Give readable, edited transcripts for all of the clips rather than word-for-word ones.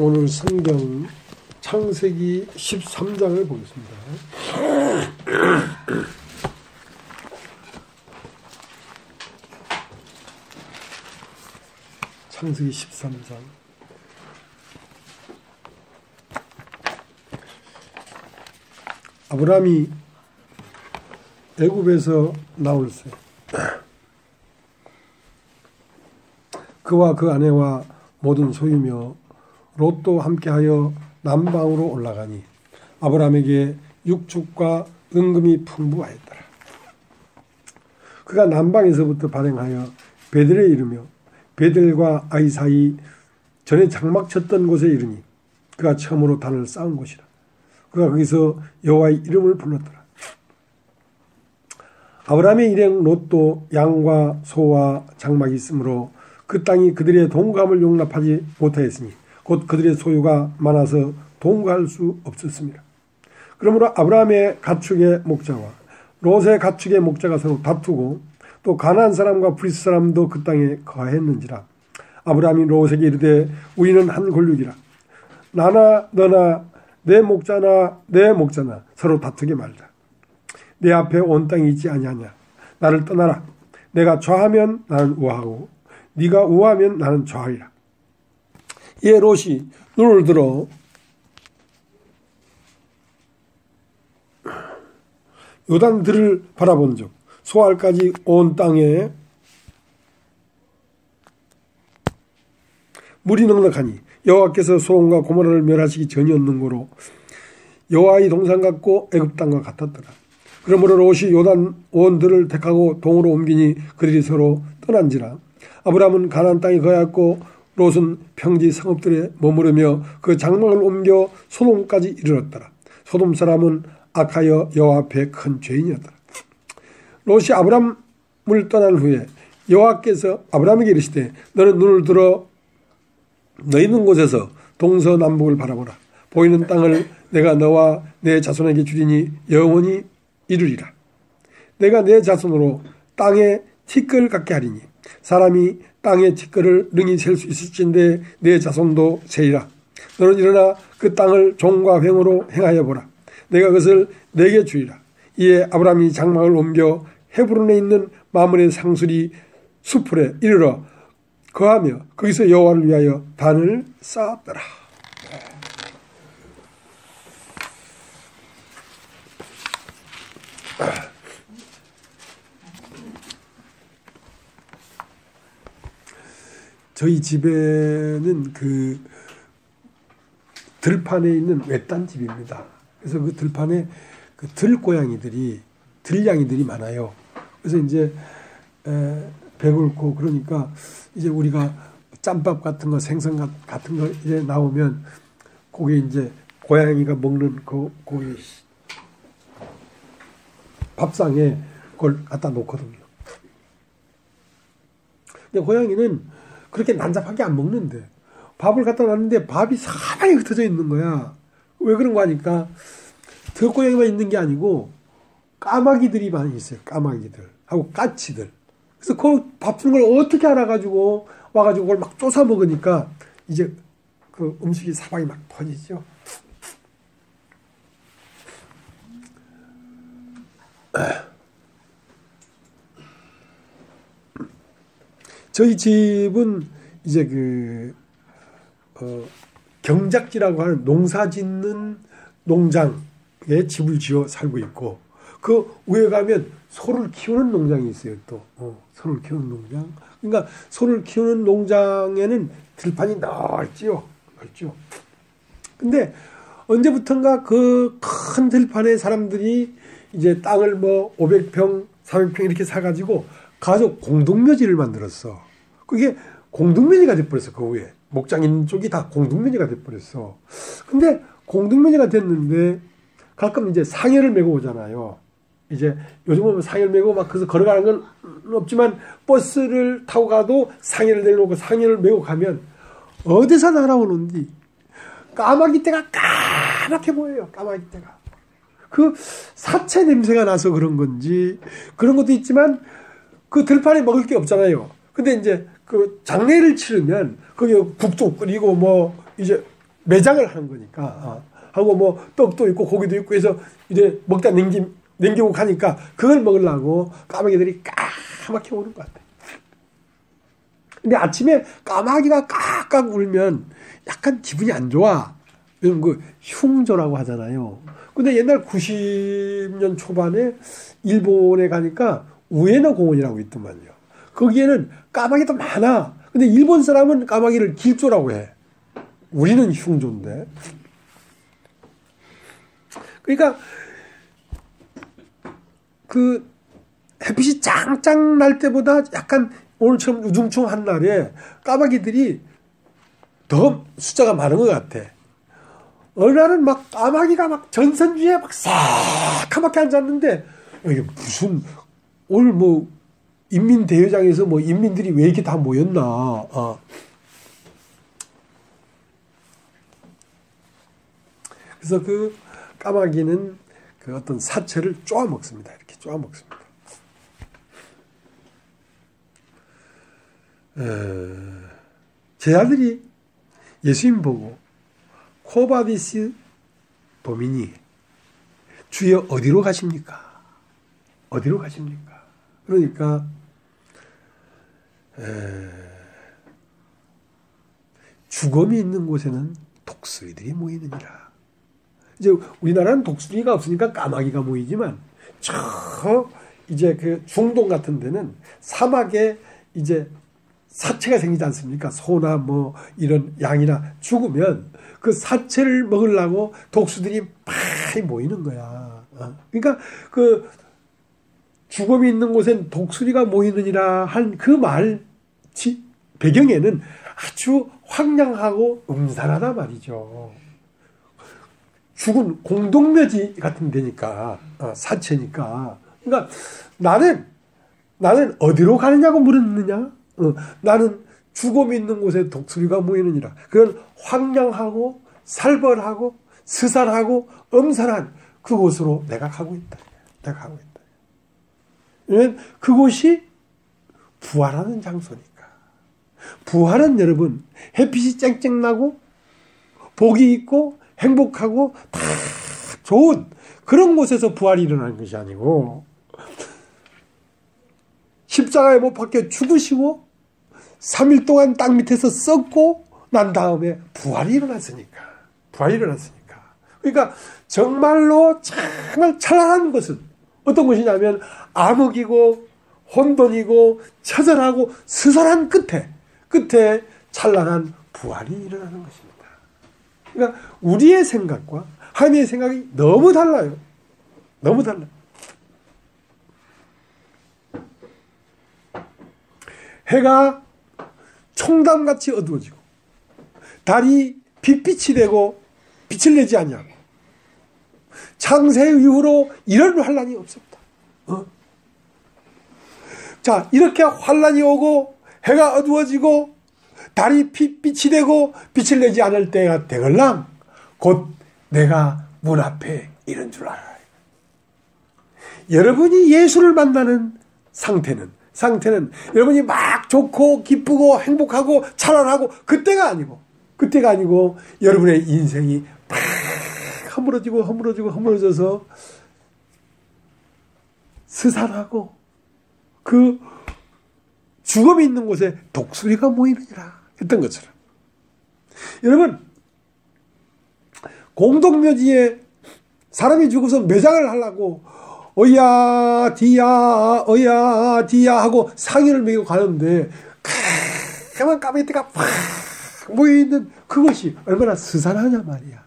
오늘 성경 창세기 13장을 보겠습니다. 창세기 13장. 아브라함이 애굽에서 나올세. 그와 그 아내와 모든 소유며 롯도 함께하여 남방으로 올라가니 아브라함에게 육축과 은금이 풍부하였더라. 그가 남방에서부터 발행하여 베델에 이르며 베델과 아이 사이 전에 장막 쳤던 곳에 이르니 그가 처음으로 단을 쌓은 곳이라. 그가 거기서 여호와의 이름을 불렀더라. 아브라함의 일행 롯도 양과 소와 장막이 있으므로 그 땅이 그들의 동거함을 용납하지 못하였으니 곧 그들의 소유가 많아서 동거할 수 없었습니다. 그러므로 아브라함의 가축의 목자와 롯의 가축의 목자가 서로 다투고 또 가나안 사람과 브리스 사람도 그 땅에 거하였는지라. 아브라함이 롯에게 이르되 우리는 한 골육이라. 나나 너나 내 목자나 내 목자나 서로 다투게 말자. 내 앞에 온 땅이 있지 아니하냐. 나를 떠나라. 내가 좌하면 나는 우하고 네가 우하면 나는 좌하리라. 이에 롯이 눈을 들어 요단들을 바라본 적 소알까지 온 땅에 물이 넉넉하니 여호와께서 소돔과 고모라를 멸하시기 전이었는 고로 여호와의 동산 같고 애굽 땅과 같았더라. 그러므로 롯이 요단 온들을 택하고 동으로 옮기니 그들이 서로 떠난지라. 아브라함은 가나안 땅에 거하였고 롯은 평지 성읍들에 머무르며 그 장막을 옮겨 소돔까지 이르렀더라. 소돔 사람은 악하여 여호와 앞에 큰 죄인이었더라. 롯이 아브라함을 떠난 후에 여호와께서 아브라함에게 이르시되 너는 눈을 들어 너 있는 곳에서 동서남북을 바라보라. 보이는 땅을 내가 너와 내 자손에게 주리니 영원히 이루리라. 내가 내 자손으로 땅에 티끌 같게 하리니 사람이 땅의 티끌을 능히 셀 수 있을진데 내 자손도 세리라. 너는 일어나 그 땅을 종과 횡으로 행하여 보라. 내가 그것을 내게 주리라. 이에 아브라함이 장막을 옮겨 헤브론에 있는 마므레 상수리 수풀에 이르러 거하며 거기서 여호와를 위하여 단을 쌓았더라. 저희 집에는 그 들판에 있는 외딴 집입니다. 그래서 그 들판에 그 들고양이들이 들냥이들이 많아요. 그래서 이제 배고프고 그러니까 이제 우리가 짬밥 같은 거 생선 같은 거 이제 나오면 거기 이제 고양이가 먹는 그 고기 밥상에 그걸 갖다 놓거든요. 근데 고양이는 그렇게 난잡하게 안 먹는데 밥을 갖다 놨는데 밥이 사방에 흩어져 있는 거야. 왜 그런 거 하니까 들고양이만 있는 게 아니고 까마귀들이 많이 있어요. 까마귀들 하고 까치들. 그래서 그 밥 주는 걸 어떻게 알아가지고 와가지고 그걸 막 쫓아 먹으니까 이제 그 음식이 사방에 막 퍼지죠. 저희 집은 이제 경작지라고 하는 농사 짓는 농장에 집을 지어 살고 있고 그 위에 가면 소를 키우는 농장이 있어요. 또 소를 키우는 농장. 그러니까 소를 키우는 농장에는 들판이 넓죠. 근데 언제부턴가 그 큰 들판에 사람들이 이제 땅을 뭐 500평, 400평 이렇게 사가지고 가족 공동묘지를 만들었어. 그게 공동묘지가 돼버렸어. 그 위에 목장 있는 쪽이 다 공동묘지가 돼버렸어. 근데 공동묘지가 됐는데 가끔 이제 상여를 메고 오잖아요. 이제 요즘 보면 상여를 메고 막 그래서 걸어가는 건 없지만 버스를 타고 가도 상여를 내려놓고 상여를 메고 가면 어디서 날아오는지 까마귀 떼가 까맣게 보여요. 까마귀 떼가. 그 사체 냄새가 나서 그런 건지 그런 것도 있지만 그 들판에 먹을 게 없잖아요. 근데 이제 그 장례를 치르면 거기 국도 끓이고 뭐 이제 매장을 하는 거니까. 하고 뭐 떡도 있고 고기도 있고 해서 이제 먹다 남기고 가니까 그걸 먹으려고 까마귀들이 까맣게 오는 것 같아요. 근데 아침에 까마귀가 깍깍 울면 약간 기분이 안 좋아. 요즘 그 흉조라고 하잖아요. 근데 옛날 90년 초반에 일본에 가니까 우에노 공원이라고 있더만요. 거기에는 까마귀도 많아. 근데 일본 사람은 까마귀를 길조라고 해. 우리는 흉조인데. 그러니까 그 햇빛이 짱짱 날 때보다 약간 오늘처럼 우중충한 날에 까마귀들이 더 숫자가 많은 것 같아. 어느 날은 막 까마귀가 막 전선주에 막 새카맣게 앉았는데 이게 무슨 오늘 뭐 인민대회장에서 뭐 인민들이 왜 이렇게 다 모였나. 그래서 그 까마귀는 그 어떤 사체를 쪼아 먹습니다. 이렇게 쪼아 먹습니다. 제 아들이 예수님 보고 코바디스 도미니 주여 어디로 가십니까? 어디로 가십니까? 그러니까 죽음이 있는 곳에는 독수리들이 모이느니라. 이제 우리나라는 독수리가 없으니까 까마귀가 모이지만 이제 그 중동 같은 데는 사막에 이제 사체가 생기지 않습니까? 소나 뭐 이런 양이나 죽으면 그 사체를 먹으려고 독수들이 많이 모이는 거야. 그러니까 그 죽음이 있는 곳엔 독수리가 모이느니라 한 그 말 배경에는 아주 황량하고 음산하다 말이죠. 죽은 공동묘지 같은 데니까, 사체니까. 그러니까 나는 어디로 가느냐고 물었느냐? 나는 죽음이 있는 곳에 독수리가 모이느니라. 그런 황량하고 살벌하고 스산하고 음산한 그곳으로 내가 가고 있다. 내가 가고 있다. 왜냐면 그곳이 부활하는 장소니까. 부활은 여러분 햇빛이 쨍쨍 나고 복이 있고 행복하고 다 좋은 그런 곳에서 부활이 일어나는 것이 아니고 십자가에 못 박혀 죽으시고 3일 동안 땅 밑에서 썩고 난 다음에 부활이 일어났으니까. 부활이 일어났으니까. 그러니까 정말로 정말 찬란한 것은 어떤 것이냐면 암흑이고 혼돈이고 처절하고 스산한 끝에 찬란한 부활이 일어나는 것입니다. 그러니까 우리의 생각과 하나님의 생각이 너무 달라요. 너무 달라요. 해가 총담같이 어두워지고 달이 빛빛이 되고 빛을 내지 않냐고. 창세 이후로 이런 환란이 없었다. 자, 이렇게 환란이 오고 해가 어두워지고 달이 빛이 되고 빛을 내지 않을 때가 되걸랑 곧 내가 문 앞에 이른 줄 알아요. 여러분이 예수를 만나는 상태는 여러분이 막 좋고 기쁘고 행복하고 찬란하고 그때가 아니고 여러분의 인생이 막 허물어져서 스산하고 그 죽음이 있는 곳에 독수리가 모이느니라 했던 것처럼 여러분 공동묘지에 사람이 죽어서 매장을 하려고 어야 디야 하고 상인을 매고 가는데 가만 까마귀가 팍 모여있는 그것이 얼마나 스산하냐 말이야.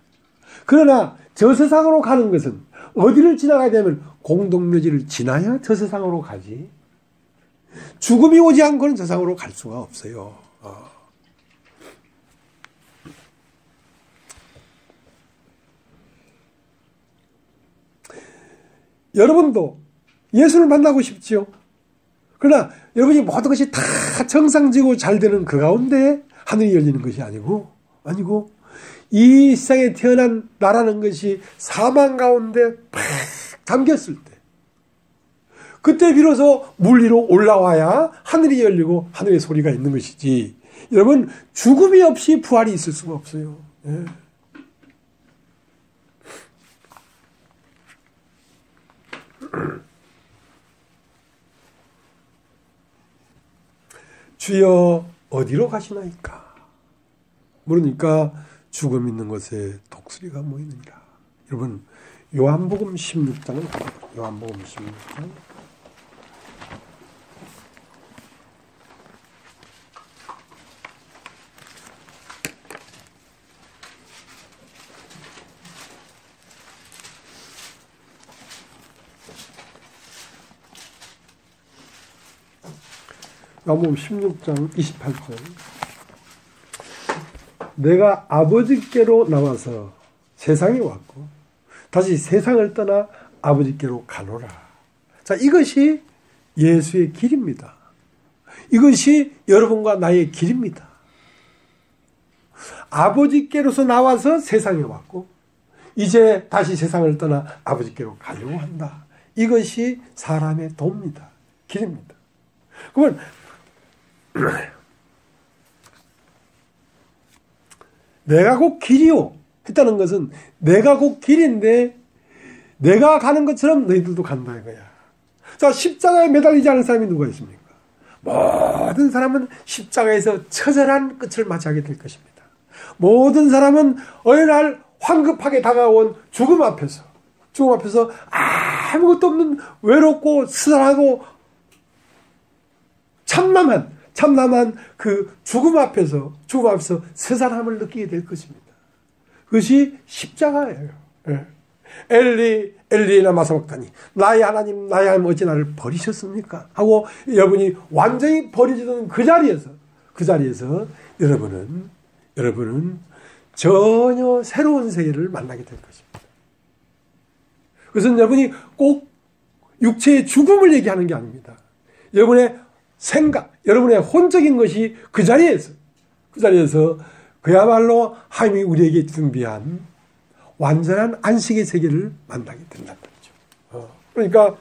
그러나 저 세상으로 가는 것은 어디를 지나가야 되면 공동묘지를 지나야 저 세상으로 가지. 죽음이 오지 않고는 저 세상으로 갈 수가 없어요. 여러분도 예수를 만나고 싶지요. 그러나 여러분이 모든 것이 다 정상지고 잘 되는 그 가운데 하늘이 열리는 것이 아니고 이 세상에 태어난 나라는 것이 사망 가운데 팍 잠겼을 때 그때 비로소 물 위로 올라와야 하늘이 열리고 하늘의 소리가 있는 것이지. 여러분 죽음이 없이 부활이 있을 수가 없어요. 예. 주여 어디로 가시나이까? 물으니까 죽음 있는 곳에 독수리가 모이느니라. 여러분 요한복음 16장은 요한복음 16장 요한복음 16장 28절 내가 아버지께로 나와서 세상에 왔고 다시 세상을 떠나 아버지께로 가노라. 자, 이것이 예수의 길입니다. 이것이 여러분과 나의 길입니다. 아버지께로서 나와서 세상에 왔고 이제 다시 세상을 떠나 아버지께로 가려고 한다. 이것이 사람의 도입니다. 길입니다. 그러면 내가 곧 길이요 했다는 것은 내가 곧 길인데 내가 가는 것처럼 너희들도 간다 이거야. 자, 십자가에 매달리지 않은 사람이 누가 있습니까? 모든 사람은 십자가에서 처절한 끝을 맞이하게 될 것입니다. 모든 사람은 어느 날 황급하게 다가온 죽음 앞에서 아무것도 없는 외롭고 쓰라하고 참남한 그 죽음 앞에서 세상함을 느끼게 될 것입니다. 그것이 십자가예요. 예. 엘리 엘리 라마 사박다니 나의 하나님 어찌 나를 버리셨습니까? 하고 여러분이 완전히 버리지던 그 자리에서 여러분은 전혀 새로운 세계를 만나게 될 것입니다. 그것은 여러분이 꼭 육체의 죽음을 얘기하는 게 아닙니다. 여러분의 생각, 여러분의 혼적인 것이 그 자리에서 그야말로 하나님이 우리에게 준비한 완전한 안식의 세계를 만나게 된다는 거죠. 그러니까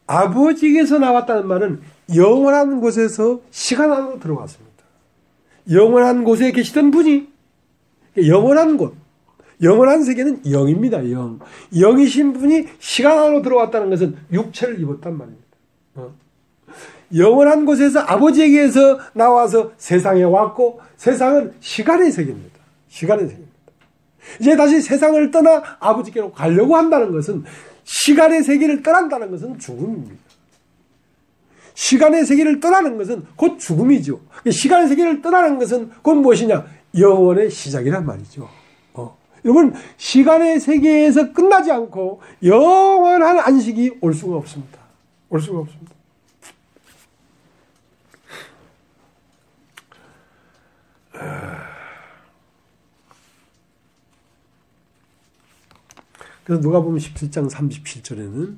아버지에게서 나왔다는 말은 영원한 곳에서 시간 안으로 들어왔습니다. 영원한 곳에 계시던 분이 영원한 곳, 영원한 세계는 영입니다. 영이신 분이 시간 안으로 들어왔다는 것은 육체를 입었단 말입니다. 영원한 곳에서 아버지에게서 나와서 세상에 왔고 세상은 시간의 세계입니다. 이제 다시 세상을 떠나 아버지께로 가려고 한다는 것은 시간의 세계를 떠난다는 것은 죽음입니다. 시간의 세계를 떠나는 것은 곧 죽음이죠. 시간의 세계를 떠나는 것은 곧 무엇이냐? 영원의 시작이란 말이죠. 여러분, 시간의 세계에서 끝나지 않고 영원한 안식이 올 수가 없습니다. 그래서 누가복음 17장 37절에는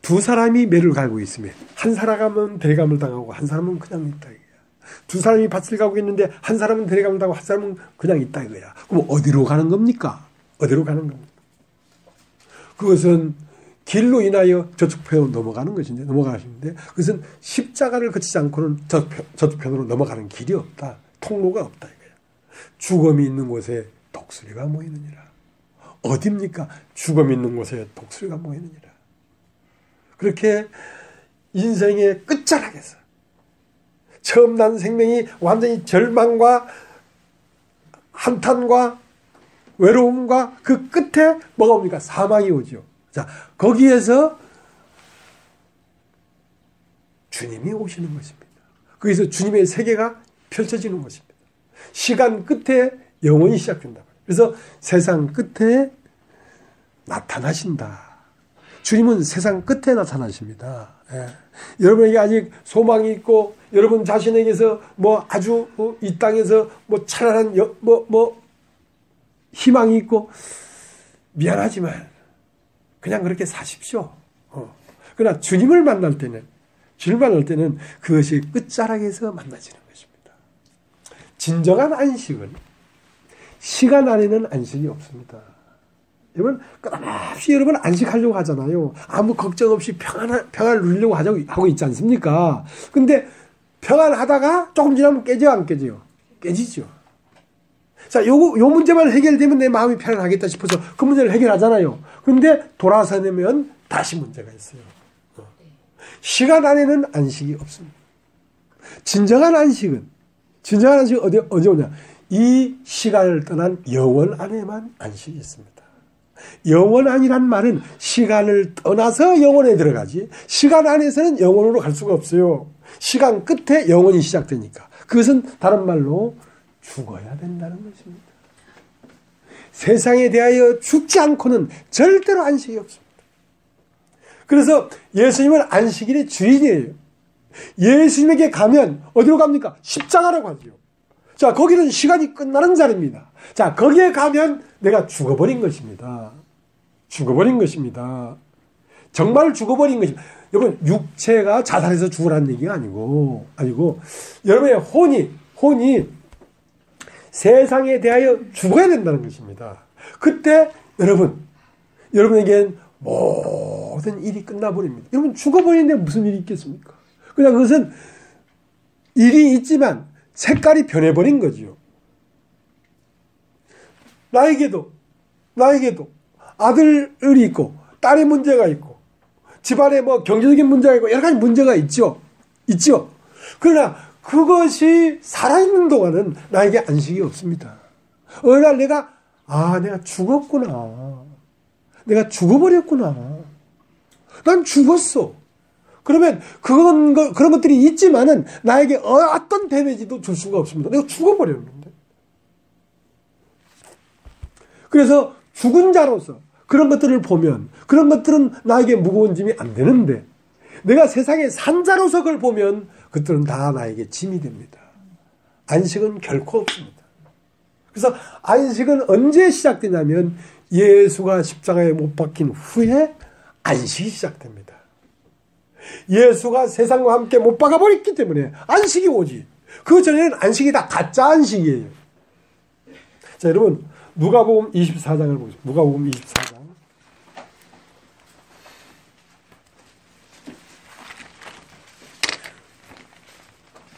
두 사람이 매를 갈고 있으면 한 사람은 데려감을 당하고 한 사람은 그냥 있다 이거야. 두 사람이 밭을 가고 있는데 한 사람은 데려감을 당하고 한 사람은 그냥 있다 이거야. 그럼 어디로 가는 겁니까? 그것은 길로 인하여 저쪽편으로 넘어가는 것인데 그것은 십자가를 거치지 않고는 저쪽편으로 넘어가는 길이 없다. 통로가 없다 이거야. 죽음이 있는 곳에 독수리가 모이느니라. 어디입니까? 죽음 있는 곳에 독수리가 모이느니라. 그렇게 인생의 끝자락에서 처음 난 생명이 완전히 절망과 한탄과 외로움과 그 끝에 뭐가 옵니까? 사망이 오죠. 자, 거기에서 주님이 오시는 것입니다. 거기서 주님의 세계가 펼쳐지는 것입니다. 시간 끝에 영원히 시작된다. 그래서 세상 끝에 나타나신다. 주님은 세상 끝에 나타나십니다. 예. 여러분에게 아직 소망이 있고 여러분 자신에게서 뭐 아주 이 땅에서 뭐 찬란한 희망이 있고 미안하지만 그냥 그렇게 사십시오. 그러나 주님을 만날 때는 그것이 끝자락에서 만나지는 것입니다. 진정한 안식은 시간 안에는 안식이 없습니다. 여러분 끝없이 여러분 안식하려고 하잖아요. 아무 걱정 없이 평안을 누리려고 하고 있지 않습니까? 근데 평안하다가 조금 지나면 깨져요, 안 깨져요? 깨지죠. 자, 요 문제만 해결되면 내 마음이 편안하겠다 싶어서 그 문제를 해결하잖아요. 근데 돌아서 내면 다시 문제가 있어요. 시간 안에는 안식이 없습니다. 진정한 안식은 어디 오냐? 이 시간을 떠난 영원 안에만 안식이 있습니다. 영원 안이란 말은 시간을 떠나서 영원에 들어가지 시간 안에서는 영원으로 갈 수가 없어요. 시간 끝에 영원이 시작되니까. 그것은 다른 말로 죽어야 된다는 것입니다. 세상에 대하여 죽지 않고는 절대로 안식이 없습니다. 그래서 예수님은 안식일의 주인이에요. 예수님에게 가면 어디로 갑니까? 십자가라고 하죠. 자, 거기는 시간이 끝나는 자리입니다. 자, 거기에 가면 내가 죽어버린 것입니다. 죽어버린 것입니다. 정말 죽어버린 것입니다. 여러분, 육체가 자살해서 죽으라는 얘기가 아니고, 여러분의 혼이 세상에 대하여 죽어야 된다는 것입니다. 그때 여러분에겐 모든 일이 끝나버립니다. 여러분, 죽어버리는데 무슨 일이 있겠습니까? 그냥 그것은 일이 있지만 색깔이 변해버린 거지요. 나에게도 아들이 있고 딸의 문제가 있고 집안에 뭐 경제적인 문제가 있고 여러 가지 문제가 있죠. 그러나 그것이 살아있는 동안은 나에게 안식이 없습니다. 어느 날 내가 죽었구나. 내가 죽어버렸구나. 난 죽었어. 그러면 그런 것들이 있지만은 나에게 어떤 데미지도 줄 수가 없습니다. 내가 죽어버렸는데. 그래서 죽은 자로서 그런 것들을 보면 그런 것들은 나에게 무거운 짐이 안 되는데 내가 세상에 산 자로서 그걸 보면 그것들은 다 나에게 짐이 됩니다. 안식은 결코 없습니다. 그래서 안식은 언제 시작되냐면 예수가 십자가에 못 박힌 후에 안식이 시작됩니다. 예수가 세상과 함께 못 박아버렸기 때문에 안식이 오지. 그 전에는 안식이 다 가짜 안식이에요. 자, 여러분 누가복음 24장을 보겠습니다. 누가복음 24장.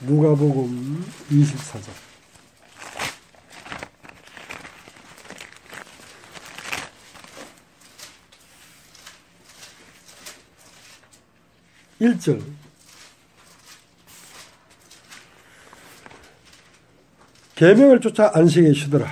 누가복음 24장. (1절) 계명을 쫓아 안식에 쉬더라.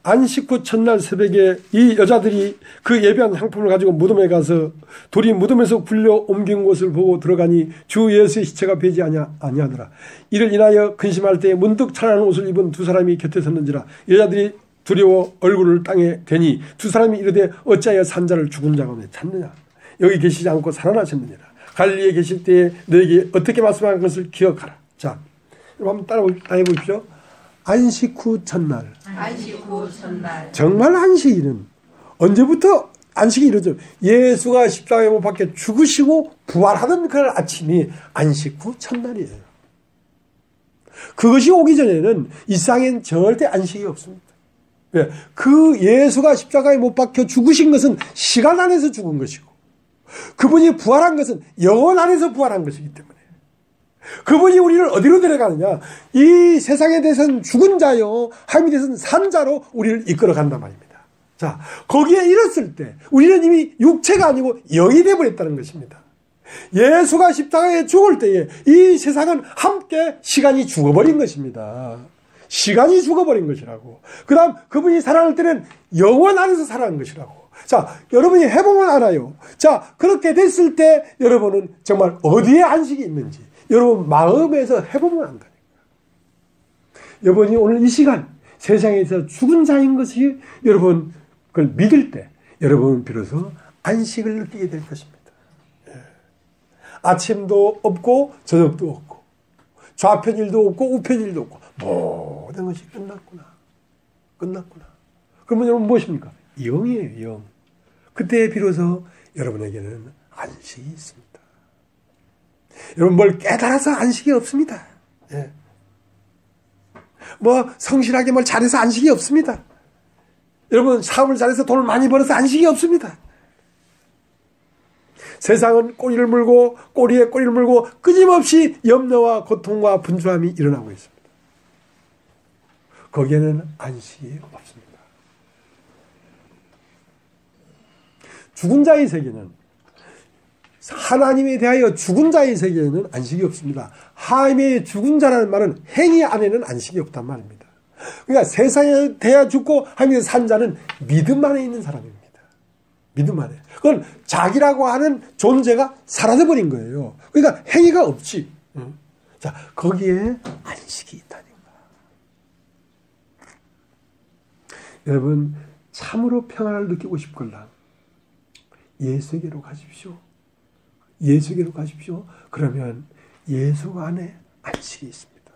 안식 후 첫날 새벽에 이 여자들이 그 예배한 향품을 가지고 무덤에 가서 돌이 무덤에서 굴려 옮긴 곳을 보고 들어가니 주 예수의 시체가 배지 아니하더라. 이를 인하여 근심할 때에 문득 찬란한 옷을 입은 두 사람이 곁에 섰는지라. 여자들이 두려워 얼굴을 땅에 대니 두 사람이 이르되 어찌하여 산 자를 죽은 자 가운데 찾느냐. 여기 계시지 않고 살아나셨느니라. 갈릴리에 계실 때에 너에게 어떻게 말씀한 것을 기억하라. 자, 한번 따라해 보십시오. 안식 후 첫날. 정말 안식일은 언제부터 안식이 이루어져? 예수가 십자가에 못 박혀 죽으시고 부활하던 그날 아침이 안식 후 첫날이에요. 그것이 오기 전에는 이 세상엔 절대 안식이 없습니다. 왜? 그 예수가 십자가에 못 박혀 죽으신 것은 시간 안에서 죽은 것이고 그분이 부활한 것은 영혼 안에서 부활한 것이기 때문에 그분이 우리를 어디로 데려가느냐? 이 세상에 대해서는 죽은 자요, 하나님에 대해서는 산 자로 우리를 이끌어 간단 말입니다. 자, 거기에 이르렀을 때 우리는 이미 육체가 아니고 영이 되어버렸다는 것입니다. 예수가 십자가에 죽을 때에 이 세상은 함께 시간이 죽어버린 것입니다. 시간이 죽어버린 것이라고. 그 다음 그분이 살아날 때는 영원 안에서 살아난 것이라고. 자, 여러분이 해보면 알아요. 자, 그렇게 됐을 때 여러분은 정말 어디에 안식이 있는지 여러분 마음에서 해보면 안다니까. 여러분이 오늘 이 시간 세상에서 죽은 자인 것이 여러분 그걸 믿을 때 여러분은 비로소 안식을 느끼게 될 것입니다. 예. 아침도 없고 저녁도 없고 좌편일도 없고 우편일도 없고 모든 것이 끝났구나. 그러면 여러분 무엇입니까? 영이에요. 영. 그때 비로소 여러분에게는 안식이 있습니다. 여러분 뭘 깨달아서 안식이 없습니다. 예. 뭐 성실하게 뭘 잘해서 안식이 없습니다. 여러분 사업을 잘해서 돈을 많이 벌어서 안식이 없습니다. 세상은 꼬리에 꼬리를 물고 끊임없이 염려와 고통과 분주함이 일어나고 있습니다. 거기에는 안식이 없습니다. 죽은 자의 세계는, 하나님에 대하여 죽은 자의 세계에는 안식이 없습니다. 하나님의 죽은 자라는 말은 행위 안에는 안식이 없단 말입니다. 그러니까 세상에 대하여 죽고 하나님의 산 자는 믿음 안에 있는 사람입니다. 믿음 안에. 그건 자기라고 하는 존재가 사라져버린 거예요. 그러니까 행위가 없지. 자, 거기에 안식이 있다니까. 여러분, 참으로 평안을 느끼고 싶걸라 예수에게로 가십시오. 예수에게로 가십시오. 그러면 예수 안에 안식이 있습니다.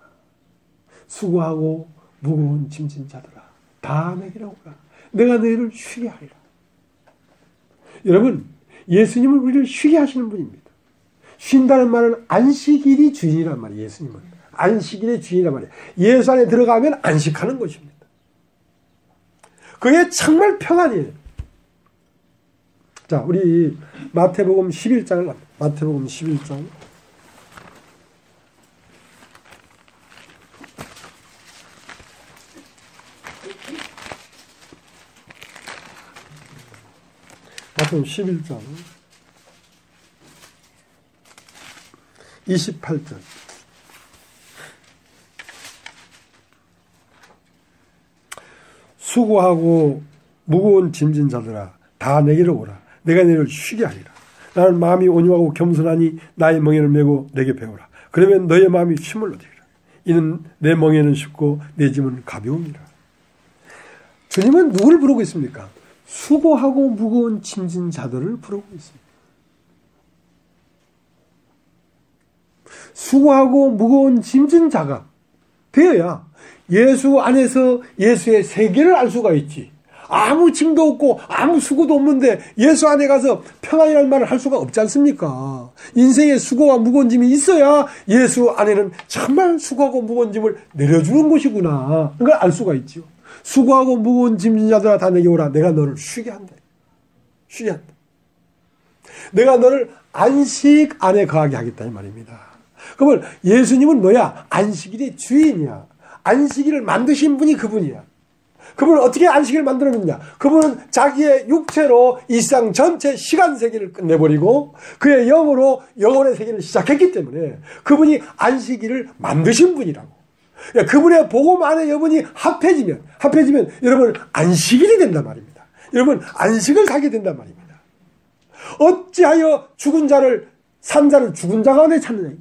수고하고 무거운 짐진 자들아, 다 내게로 오라. 내가 너희를 쉬게 하리라. 여러분, 예수님은 우리를 쉬게 하시는 분입니다. 쉰다는 말은 안식일이 주인이란 말이에요. 예수님은 안식일의 주인이란 말이에요. 예수 안에 들어가면 안식하는 것입니다. 그게 정말 평안이에요. 자, 우리 마태복음 11장을 마태복음 11장 마태복음 11장 28절. 수고하고 무거운 짐진 자들아, 다 내게로 오라. 내가 너희를 쉬게 하리라. 나는 마음이 온유하고 겸손하니 나의 멍에를 메고 내게 배우라. 그러면 너의 마음이 쉼을 얻으리라. 이는 내 멍에는 쉽고 내 짐은 가벼움이라. 주님은 누구를 부르고 있습니까? 수고하고 무거운 짐진 자들을 부르고 있습니다. 수고하고 무거운 짐진 자가 되어야 예수 안에서 예수의 세계를 알 수가 있지. 아무 짐도 없고 아무 수고도 없는데 예수 안에 가서 평안이라는 말을 할 수가 없지 않습니까? 인생에 수고와 무거운 짐이 있어야 예수 안에는 정말 수고하고 무거운 짐을 내려주는 곳이구나, 그걸 알 수가 있죠. 수고하고 무거운 짐진 자들아, 다 내게 오라. 내가 너를 쉬게 한다. 쉬게 한다. 내가 너를 안식 안에 거하게 하겠다 이 말입니다. 그러면 예수님은 너야 안식일의 주인이야. 안식일을 만드신 분이 그분이야. 그분은 어떻게 안식일을 만들었느냐? 그분은 자기의 육체로 이 세상 전체 시간 세계를 끝내버리고 그의 영으로 영혼의 세계를 시작했기 때문에 그분이 안식일을 만드신 분이라고. 그분의 복음 안에 여러분이 합해지면 여러분 안식일이 된단 말입니다. 여러분 안식을 가게 된단 말입니다. 어찌하여 죽은 자를 산 자를 죽은 자 가운데 찾느냐?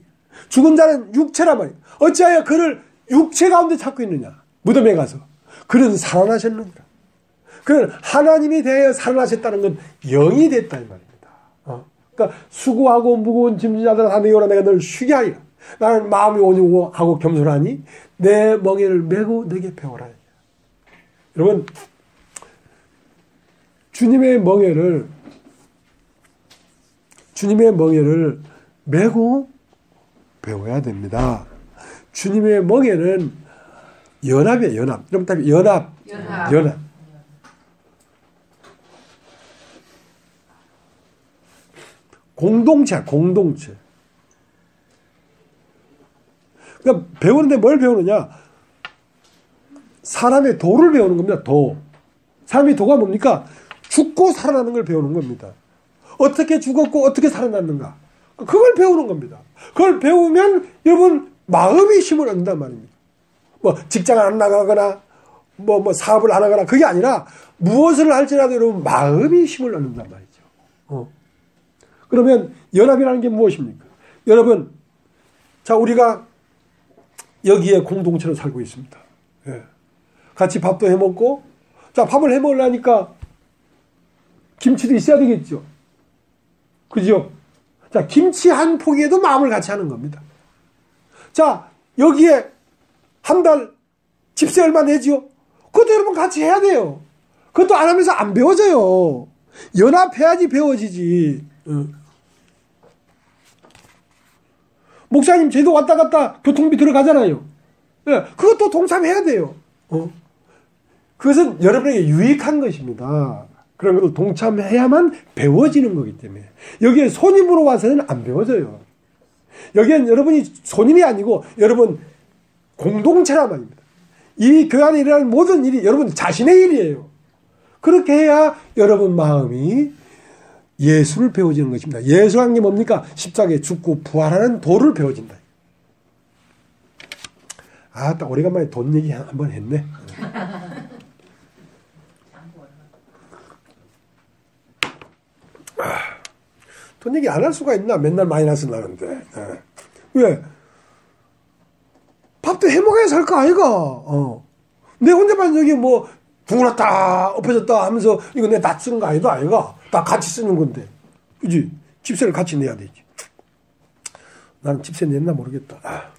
죽은 자는 육체란 말이에요. 어찌하여 그를 육체 가운데 찾고 있느냐? 무덤에 가서 그는 살아나셨느니라. 그는 하나님에 대하여 살아나셨다는 건 영이 됐다 이 말입니다. 그러니까 수고하고 무거운 짐진 자들아, 다 내게 오라. 내가 너를 쉬게 하리라. 나는 마음이 온유하고 겸손하니 내 멍에를 메고 내게 배우라. 여러분, 주님의 멍에를 메고 배워야 됩니다. 주님의 멍에는 연합이에요. 연합. 여러분 답이 연합. 공동체. 그러니까 배우는데 뭘 배우느냐? 사람의 도를 배우는 겁니다. 도. 사람의 도가 뭡니까? 죽고 살아나는 걸 배우는 겁니다. 어떻게 죽었고 어떻게 살아났는가? 그걸 배우는 겁니다. 그걸 배우면 여러분 마음의 힘을 얻는단 말입니다. 뭐 직장을 안 나가거나 뭐 사업을 안 하거나 그게 아니라 무엇을 할지라도 여러분 마음의 힘을 얻는단 말이죠. 그러면 연합이라는 게 무엇입니까? 여러분, 자, 우리가 여기에 공동체로 살고 있습니다. 예. 같이 밥도 해 먹고, 자, 밥을 해 먹으려니까 김치도 있어야 되겠죠. 그죠? 자, 김치 한 포기에도 마음을 같이 하는 겁니다. 자, 여기에 한 달 집세 얼마 내지요? 그것도 여러분 같이 해야 돼요. 그것도 안 하면서 안 배워져요. 연합해야지 배워지지. 목사님, 제도 왔다 갔다 교통비 들어가잖아요. 네, 그것도 동참해야 돼요. 그것은 여러분에게 유익한 것입니다. 그런 것을 동참해야만 배워지는 거기 때문에. 여기에 손님으로 와서는 안 배워져요. 여기엔 여러분이 손님이 아니고 여러분 공동체란 말입니다. 이 교회 안에 일어나는 모든 일이 여러분 자신의 일이에요. 그렇게 해야 여러분 마음이 예수를 배워지는 것입니다. 예수라는 게 뭡니까? 십자가에 죽고 부활하는 도를 배워진다. 아, 딱 오래간만에 돈 얘기 한번 했네. 돈 얘기 안 할 수가 있나? 맨날 마이너스 나는데. 왜? 밥도 해먹어야 살 거 아이가? 내 혼자만 여기 뭐 둥그렇다 엎어졌다 하면서 이거 내 다 쓰는 거 아이가? 다 같이 쓰는 건데. 그지? 집세를 같이 내야 되지. 나는 집세 냈나 모르겠다.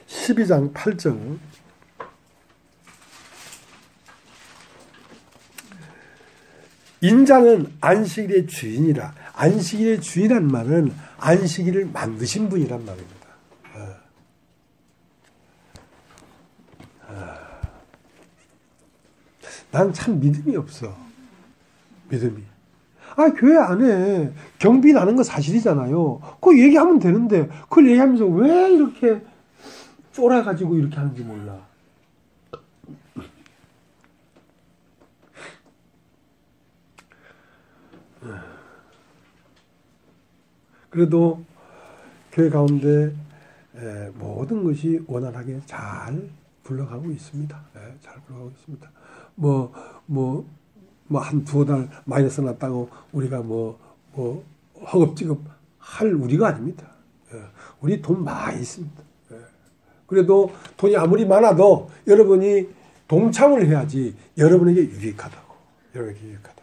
12장 8절. 인자는 안식일의 주인이라. 안식일의 주인이란 말은 안식일을 만드신 분이란 말입니다. 난 참 믿음이 없어. 믿음이. 교회 안에 경비 나는 거 사실이잖아요. 그거 얘기하면 되는데 그걸 얘기하면서 왜 이렇게 쫄아가지고 이렇게 하는지 몰라. 그래도 교회 가운데 모든 것이 원활하게 잘 굴러가고 있습니다. 잘 굴러가고 있습니다. 한 두어 달 마이너스 났다고 우리가 허겁지겁 할 우리가 아닙니다. 우리 돈 많이 있습니다. 그래도 돈이 아무리 많아도 여러분이 동참을 해야지 여러분에게 유익하다고. 여러분에게 유익하다고.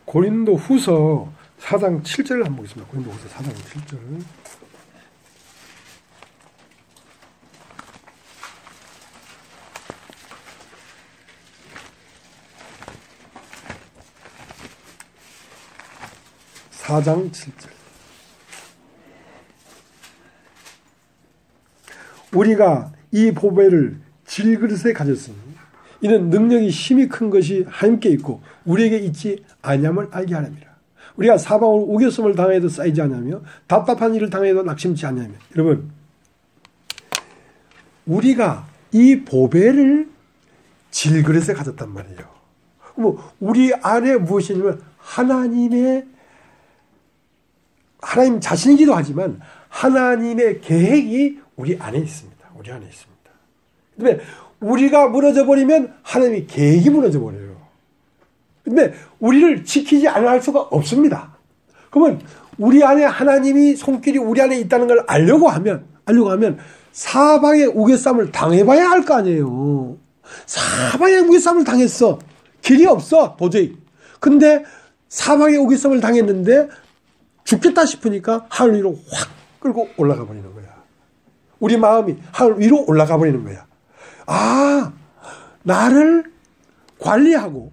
고린도 후서 4장 7절을 한번 보겠습니다. 고린도 후서 4장 7절. (4장 7절) 우리가 이 보배를 질그릇에 가졌으니 이는 능력이 힘이 큰 것이 하나님께 있고 우리에게 있지 아니함을 알게 하렵니다. 우리가 사방으로 우겨섬을 당해도 쌓이지 않으며 답답한 일을 당해도 낙심치 않으며. 여러분, 우리가 이 보배를 질그릇에 가졌단 말이에요. 우리 안에 무엇이 있냐면 하나님 자신이기도 하지만 하나님의 계획이 우리 안에 있습니다. 우리 안에 있습니다. 그런데 우리가 무너져 버리면 하나님의 계획이 무너져 버려요. 그런데 우리를 지키지 않을 수가 없습니다. 그러면 우리 안에 하나님이 손길이 우리 안에 있다는 걸 알려고 하면 사방의 우겨쌈을 당해봐야 할 거 아니에요. 사방의 우겨쌈을 당했어. 길이 없어 도저히. 근데 사방의 우겨쌈을 당했는데 죽겠다 싶으니까 하늘 위로 확 끌고 올라가 버리는 거야. 우리 마음이 하늘 위로 올라가 버리는 거야. 나를 관리하고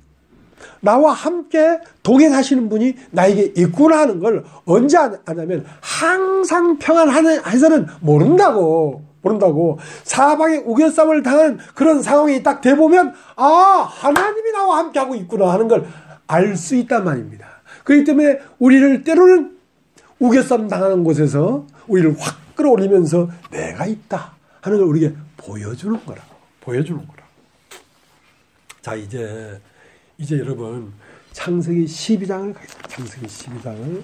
나와 함께 동행하시는 분이 나에게 있구나 하는 걸 언제 아냐면 항상 평안해서는 모른다고. 사방에 우겨쌈을 당하는 그런 상황이 딱 돼보면 하나님이 나와 함께하고 있구나 하는 걸 알 수 있단 말입니다. 그렇기 때문에 우리를 때로는 우겨쌈 당하는 곳에서 우리를 확 끌어올리면서 내가 있다 하는 걸 우리에게 보여주는 거라고. 자, 이제 여러분 창세기 12장을 가겠습니다. 창세기 12장을.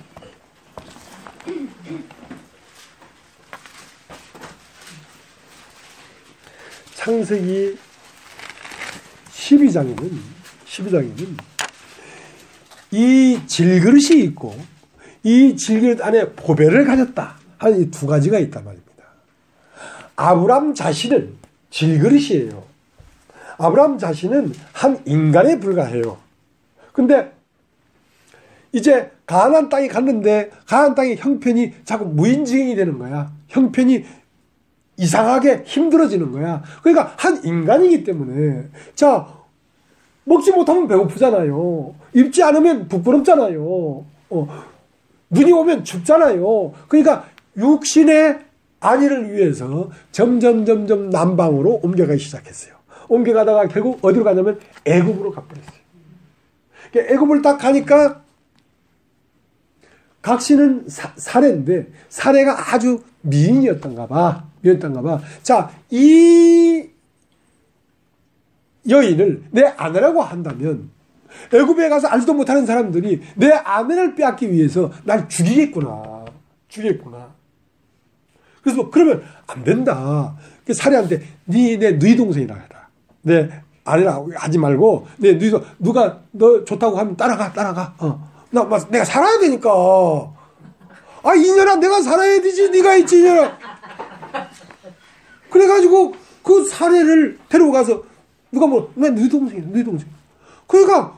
창세기 12장에는 이 질그릇이 있고 이 질그릇 안에 보배를 가졌다 하는 이 두 가지가 있단 말입니다. 아브람 자신은 질그릇이에요. 아브람 자신은 한 인간에 불과해요. 근데 이제 가나안 땅에 갔는데 가나안 땅의 형편이 자꾸 무인지경이 되는 거야. 형편이 이상하게 힘들어지는 거야. 그러니까 한 인간이기 때문에 먹지 못하면 배고프잖아요. 입지 않으면 부끄럽잖아요. 눈이 오면 춥잖아요. 그러니까 육신의 안위를 위해서 점점 남방으로 옮겨가기 시작했어요. 옮겨가다가 결국 어디로 가냐면 애굽으로 가버렸어요. 그러니까 애굽을 딱 가니까 각신은 사례인데 사례가 아주 미인이었던가 봐. 자, 이 여인을 내 아내라고 한다면 애굽에 가서 알지도 못하는 사람들이 내 아내를 빼앗기 위해서 날 죽이겠구나. 그래서 그러면 안 된다. 사례한테 너희 동생이라 해라. 내 아내라 하지 말고 누가 너 좋다고 하면 따라가. 내가 살아야 되니까. 이년아 내가 살아야 되지. 네가 있지 이년아. 그래가지고 그 사례를 데리고 가서 누가 너희 동생이야. 그러니까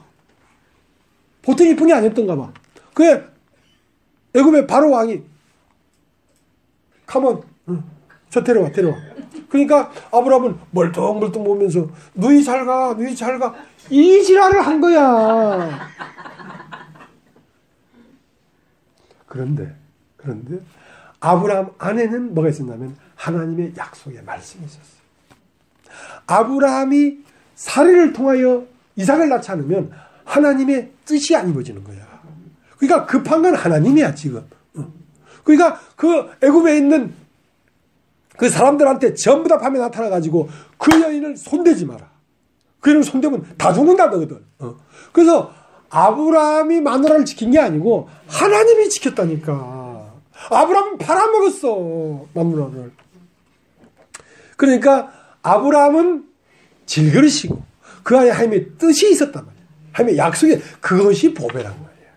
보통 이쁜이 아니었던가 봐. 그래 애굽의 바로 왕이 가면 저 데려와. 그러니까 아브라함은 멀뚱멀뚱 보면서 너희 잘 가. 이 지랄을 한 거야. 그런데 아브라함 안에는 뭐가 있었냐면 하나님의 약속의 말씀이 있었어요. 아브라함이 사례를 통하여 이삭을 낳지 않으면 하나님의 뜻이 안 이루어지는 거야. 그러니까 급한 건 하나님이야 지금. 그러니까 그 애굽에 있는 그 사람들한테 전부 다 밤에 나타나가지고 그 여인을 손대지 마라. 그 여인을 손대면 다 죽는다 너거든. 그래서 아브라함이 마누라를 지킨 게 아니고 하나님이 지켰다니까. 아브라함은 팔아먹었어 마누라를. 그러니까 아브라함은 질그릇이고 그 안에 하나님의 뜻이 있었단 말이야. 하나님의 약속이 그것이 보배란 말이야.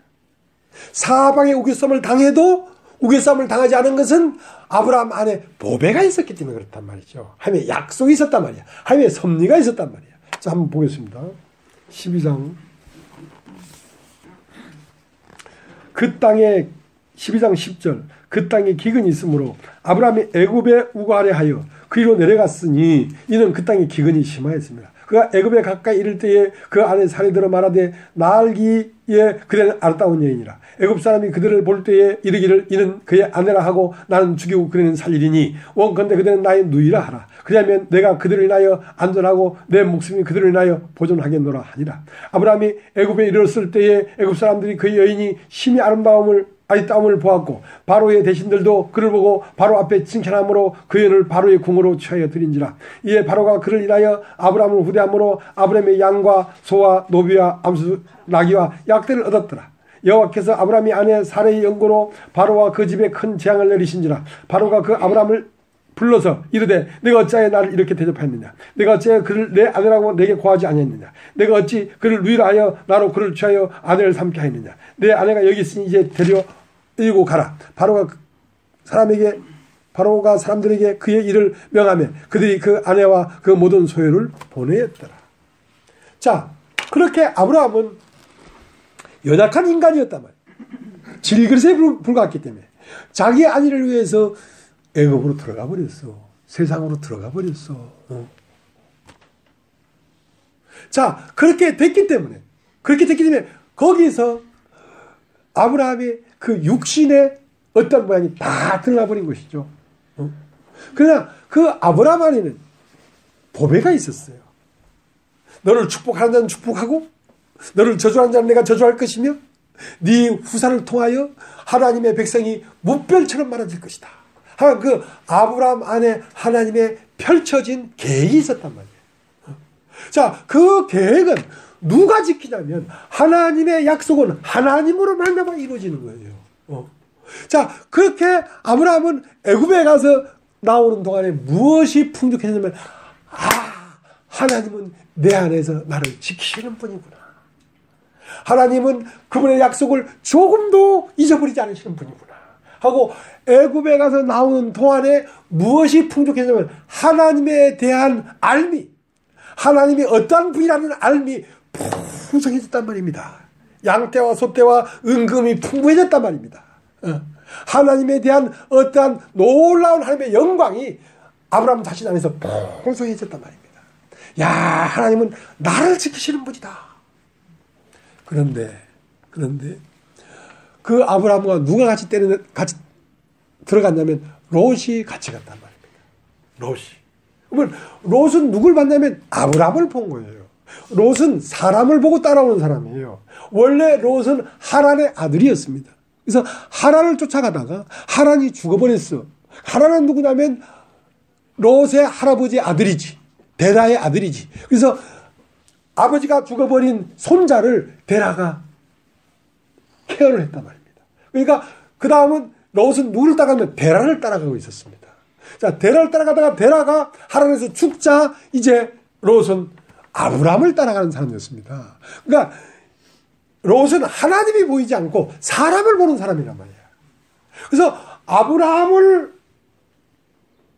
사방에 우겨쌈을 당해도 우겨쌈을 당하지 않은 것은 아브라함 안에 보배가 있었기 때문에 그렇단 말이죠. 하나님의 약속이 있었단 말이야. 하나님의 섭리가 있었단 말이야. 자, 한번 보겠습니다. 12장 그 땅에 12장 10절 그 땅에 기근이 있으므로 아브라함이 애굽에 우거하려 하여 그리로 내려갔으니 이는 그 땅에 기근이 심하였습니다. 그가 애굽에 가까이 이를 때에 그 안에 사례들어 말하되 나알기에 그대는 아름다운 여인이라. 애굽 사람이 그들을 볼 때에 이르기를 이는 그의 아내라 하고 나는 죽이고 그대는 살리리니 원컨대 그대는 나의 누이라 하라. 그리하면 내가 그들을 인하여 안전하고 내 목숨이 그들을 인하여 보존하겠노라 하니라. 아브라함이 애굽에 이르렀을 때에 애굽 사람들이 그 여인이 심히 아름다움을 보았고 바로의 대신들도 그를 보고 바로 앞에 칭찬함으로 그 여인을 바로의 궁으로 취하여 드린지라. 이에 바로가 그를 인하여 아브라함을 후대함으로 아브라함의 양과 소와 노비와 암수 나귀와 약대를 얻었더라. 여호와께서 아브라함이 아내 사레의 연고로 바로와 그 집에 큰 재앙을 내리신지라. 바로가 그 아브라함을 불러서 이르되 내가 어찌하여 나를 이렇게 대접하였느냐. 내가 어찌하여 그를 내 아내라고 내게 고하지 아니했느냐. 내가 어찌 그를 누이라 하여 나로 그를 취하여 아내를 삼게 하였느냐. 내 아내가 여기 있으니 이제 데리고 가라. 바로가 사람들에게 그의 일을 명하며 그들이 그 아내와 그 모든 소유를 보내었더라. 자, 그렇게 아브라함은 연약한 인간이었단 말이에요. 질그릇에 불과했기 때문에 자기 아내를 위해서 애굽으로 들어가 버렸어. 세상으로 들어가 버렸어. 자, 그렇게 됐기 때문에 거기서 아브라함의 그 육신의 어떤 모양이 다 드러나 버린 것이죠. 그러나 그 아브라함 안에는 보배가 있었어요. 너를 축복하는 자는 축복하고 너를 저주하는 자는 내가 저주할 것이며 네 후사를 통하여 하나님의 백성이 무별처럼 많아질 것이다. 그 아브라함 안에 하나님의 펼쳐진 계획이 있었단 말이에요. 자, 그 계획은 누가 지키냐면 하나님의 약속은 하나님으로 말미암아 이루어지는 거예요. 자, 그렇게 아브라함은 애굽에 가서 나오는 동안에 무엇이 풍족했냐면 하나님은 내 안에서 나를 지키시는 분이구나. 하나님은 그분의 약속을 조금도 잊어버리지 않으시는 분이구나 하고 애굽에 가서 나오는 동안에 무엇이 풍족했냐면 하나님에 대한 알미, 하나님이 어떠한 분이라는 알미 풍성해졌단 말입니다. 양떼와 소떼와 은금이 풍부해졌단 말입니다. 하나님에 대한 어떠한 놀라운 하나님의 영광이 아브라함 자신 안에서 풍성해졌단 말입니다. 야, 하나님은 나를 지키시는 분이다. 그런데 그 아브라함과 누가 같이 들어갔냐면 롯이 같이 갔단 말입니다. 롯이. 그러면 롯은 누굴 봤냐면 아브라함을 본 거예요. 롯은 사람을 보고 따라오는 사람이에요. 원래 롯은 하란의 아들이었습니다. 그래서 하란을 쫓아가다가 하란이 죽어버렸어. 하란은 누구냐면 롯의 할아버지의 아들이지. 데라의 아들이지. 그래서 아버지가 죽어버린 손자를 데라가 케어를 했단 말입니다. 그러니까 그 다음은 롯은 누구를 따라가면 데라를 따라가고 있었습니다. 자, 데라를 따라가다가 데라가 하란에서 죽자 이제 롯은 아브라함을 따라가는 사람이었습니다. 그러니까 롯은 하나님이 보이지 않고 사람을 보는 사람이란 말이에요. 그래서 아브라함을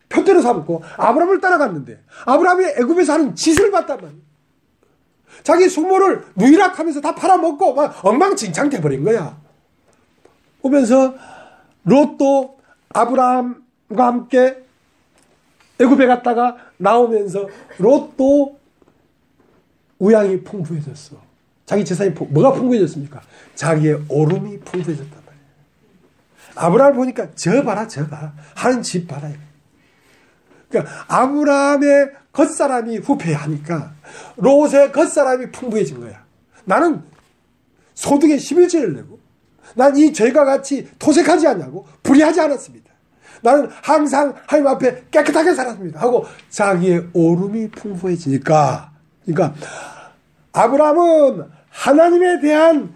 표대로 삼고 아브라함을 따라갔는데 아브라함이 애굽에서 하는 짓을 봤단 말이에요. 자기 수모를 누이락하면서 다 팔아먹고 막 엉망진창 돼버린 거야. 보면서 롯도 아브라함과 함께 애굽에 갔다가 나오면서 롯도 우양이 풍부해졌어. 자기 재산이 뭐가 풍부해졌습니까? 자기의 오름이 풍부해졌단 말이에요. 아브라함을 보니까 저 봐라 저 봐. 하는 집 봐라. 그러니까 아브라함의 겉사람이 후패하니까 롯의 겉사람이 풍부해진 거야. 나는 소득의 11조를 내고 난 이 죄가 같이 토색하지 않냐고 불의하지 않았습니다. 나는 항상 하나님 앞에 깨끗하게 살았습니다. 하고 자기의 오름이 풍부해지니까 그러니까 아브라함은 하나님에 대한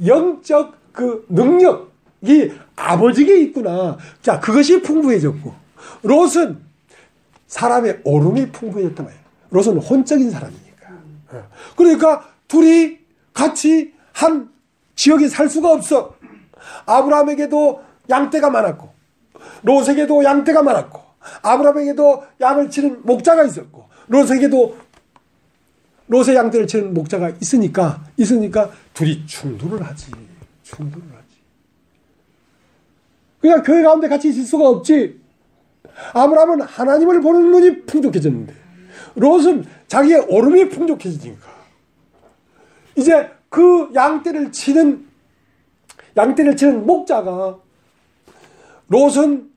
영적 그 능력이 아버지에게 있구나. 자, 그것이 풍부해졌고 롯은 사람의 오름이 풍부해졌단 말이에요. 롯은 혼적인 사람이니까. 그러니까 둘이 같이 한 지역에 살 수가 없어. 아브라함에게도 양떼가 많았고 롯에게도 양떼가 많았고 아브라함에게도 양을 치는 목자가 있었고 롯의 양떼를 치는 목자가 있으니까 둘이 충돌을 하지. 그러니까 교회 가운데 같이 있을 수가 없지. 아브라함은 하나님을 보는 눈이 풍족해졌는데 롯은 자기의 오름이 풍족해지니까 이제 그 양떼를 치는 목자가 롯은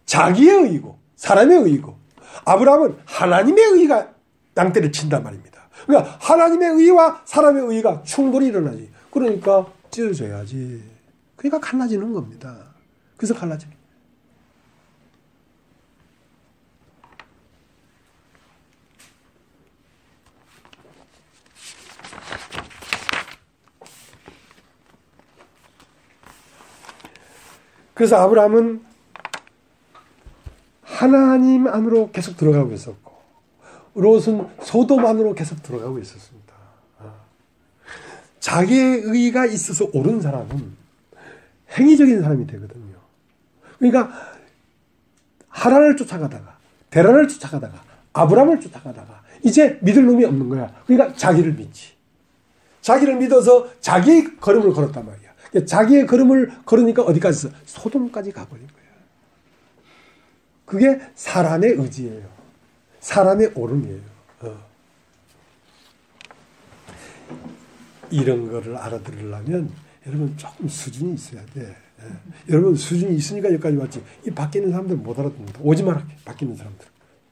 자기의 의고 사람의 의고 아브라함은 하나님의 의가 양떼를 친단 말입니다. 그러니까 하나님의 의와 사람의 의가 충돌이 일어나지. 그러니까 찢어져야지. 그러니까 갈라지는 겁니다. 그래서 갈라집니다. 그래서 아브라함은 하나님 안으로 계속 들어가고 있었고 롯은 소돔 안으로 계속 들어가고 있었습니다. 자기의 의가 있어서 옳은 사람은 행위적인 사람이 되거든요. 그러니까 하란을 쫓아가다가 데란을 쫓아가다가 아브라함을 쫓아가다가 이제 믿을 놈이 없는 거야. 그러니까 자기를 믿지. 자기를 믿어서 자기의 걸음을 걸었단 말이야. 자기의 걸음을 걸으니까 어디까지 있어? 소돔까지 가버린 거야. 그게 사람의 의지예요. 사람의 오름이에요. 이런 거를 알아들으려면 여러분 조금 수준이 있어야 돼. 여러분 수준이 있으니까 여기까지 왔지. 이 밖에 있는 사람들 못 알아듣는다. 오지 마라. 밖에 있는 사람들.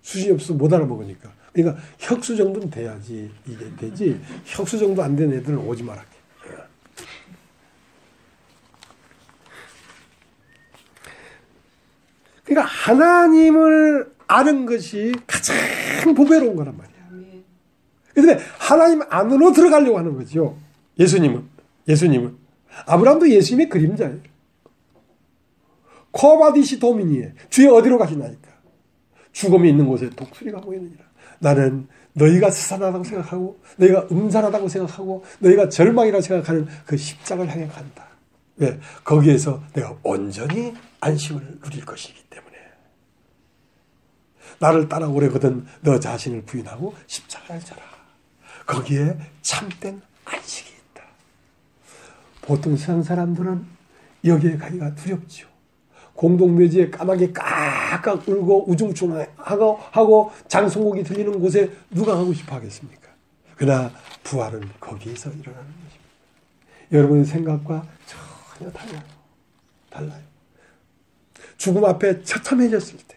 수준이 없어서 못 알아먹으니까. 그러니까 혁수 정도는 돼야지 이게 되지. 혁수 정도 안 된 애들은 오지 마라. 그러니까 하나님을 아는 것이 가장 보배로운 거란 말이야. 그런데 하나님 안으로 들어가려고 하는 거죠. 예수님은. 아브라함도 예수님의 그림자예요. 코바디시 도미니에 주의 어디로 가시나이까. 죽음이 있는 곳에 독수리가 보이느니라. 나는 너희가 스산하다고 생각하고 너희가 음산하다고 생각하고 너희가 절망이라고 생각하는 그 십자가를 향해 간다. 왜? 거기에서 내가 온전히 안식을 누릴 것이기 때문에. 나를 따라오려거든 너 자신을 부인하고 십자가를 져라. 거기에 참된 안식이 있다. 보통 세상 사람들은 여기에 가기가 두렵죠. 공동묘지에 까마귀 깍깍 울고 우중충하고 장송곡이 들리는 곳에 누가 가고 싶어 하겠습니까? 그러나 부활은 거기에서 일어나는 것입니다. 여러분의 생각과 전혀 달라요. 죽음 앞에 처참해졌을 때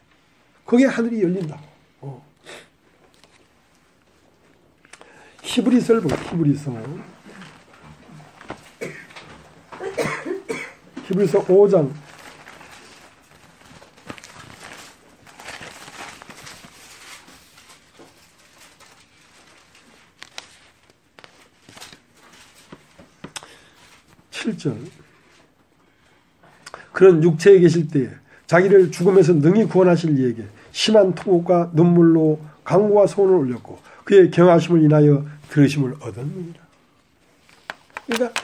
거기에 하늘이 열린다고. 히브리서를 보고 히브리서 5장 7절. 그런 육체에 계실 때에 자기를 죽음에서 능히 구원하실 이에게 심한 통곡과 눈물로 간구와 소원을 올렸고 그의 경하심을 인하여 들으심을 얻었느니라. 그러니까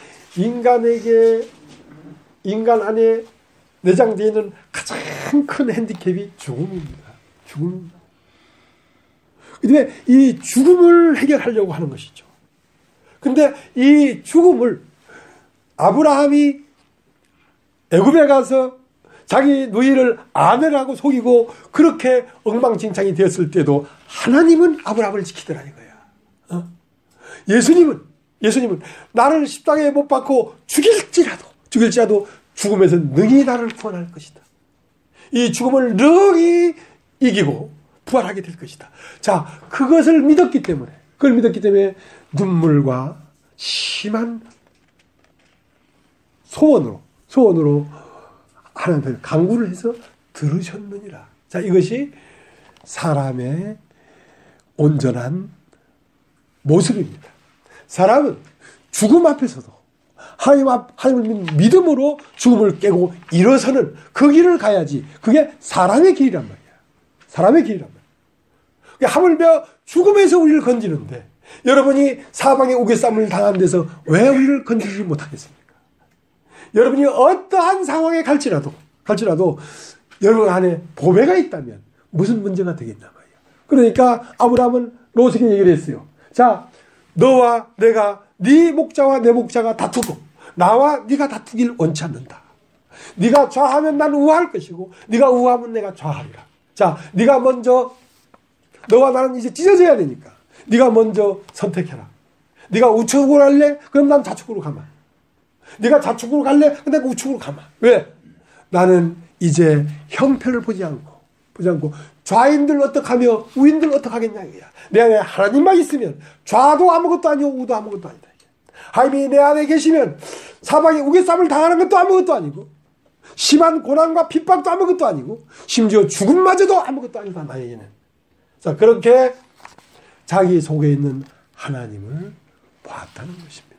인간 안에 내장되어 있는 가장 큰 핸디캡이 죽음입니다. 죽음. 그런데 이 죽음을 해결하려고 하는 것이죠. 근데 이 죽음을 아브라함이 애굽에 가서 자기 누이를 아내라고 속이고 그렇게 엉망진창이 되었을 때도 하나님은 아브라함을 지키더라는 거야. 예수님은 나를 십자가에 못 박고 죽일지라도 죽음에서 능히 나를 구원할 것이다. 이 죽음을 능히 이기고 부활하게 될 것이다. 자, 그것을 믿었기 때문에 눈물과 심한 소원으로 하나님께 간구를 해서 들으셨느니라. 자, 이것이 사람의 온전한 모습입니다. 사람은 죽음 앞에서도 하나님을 믿음으로 죽음을 깨고 일어서는 그 길을 가야지. 그게 사람의 길이란 말이야. 사람의 길이란 말이야. 하물며 죽음에서 우리를 건지는데 여러분이 사방에 우겨쌈을 당한 데서 왜 우리를 건지지 못하겠습니까? 여러분이 어떠한 상황에 갈지라도 여러분 안에 보배가 있다면 무슨 문제가 되겠나 말이야. 그러니까 아브라함은 롯에게 얘기를 했어요. 자, 너와 내가 네 목자와 내 목자가 다투고 나와 네가 다투길 원치 않는다. 네가 좌하면 난 우할 것이고 네가 우하면 내가 좌하리라. 자, 네가 먼저 너와 나는 이제 찢어져야 되니까 네가 먼저 선택해라. 네가 우측으로 갈래? 그럼 난 좌측으로 가마. 네가 좌측으로 갈래? 근데 우측으로 가마. 왜? 나는 이제 형편을 보지 않고 좌인들 어떡하며 우인들 어떡하겠냐 이거야. 내 안에 하나님만 있으면 좌도 아무것도 아니고 우도 아무것도 아니다. 하나님이 내 안에 계시면 사방에 우겨쌈을 당하는 것도 아무것도 아니고 심한 고난과 핍박도 아무것도 아니고 심지어 죽음마저도 아무것도 아니다 나에게는. 자, 그렇게 자기 속에 있는 하나님을 보았다는 것입니다.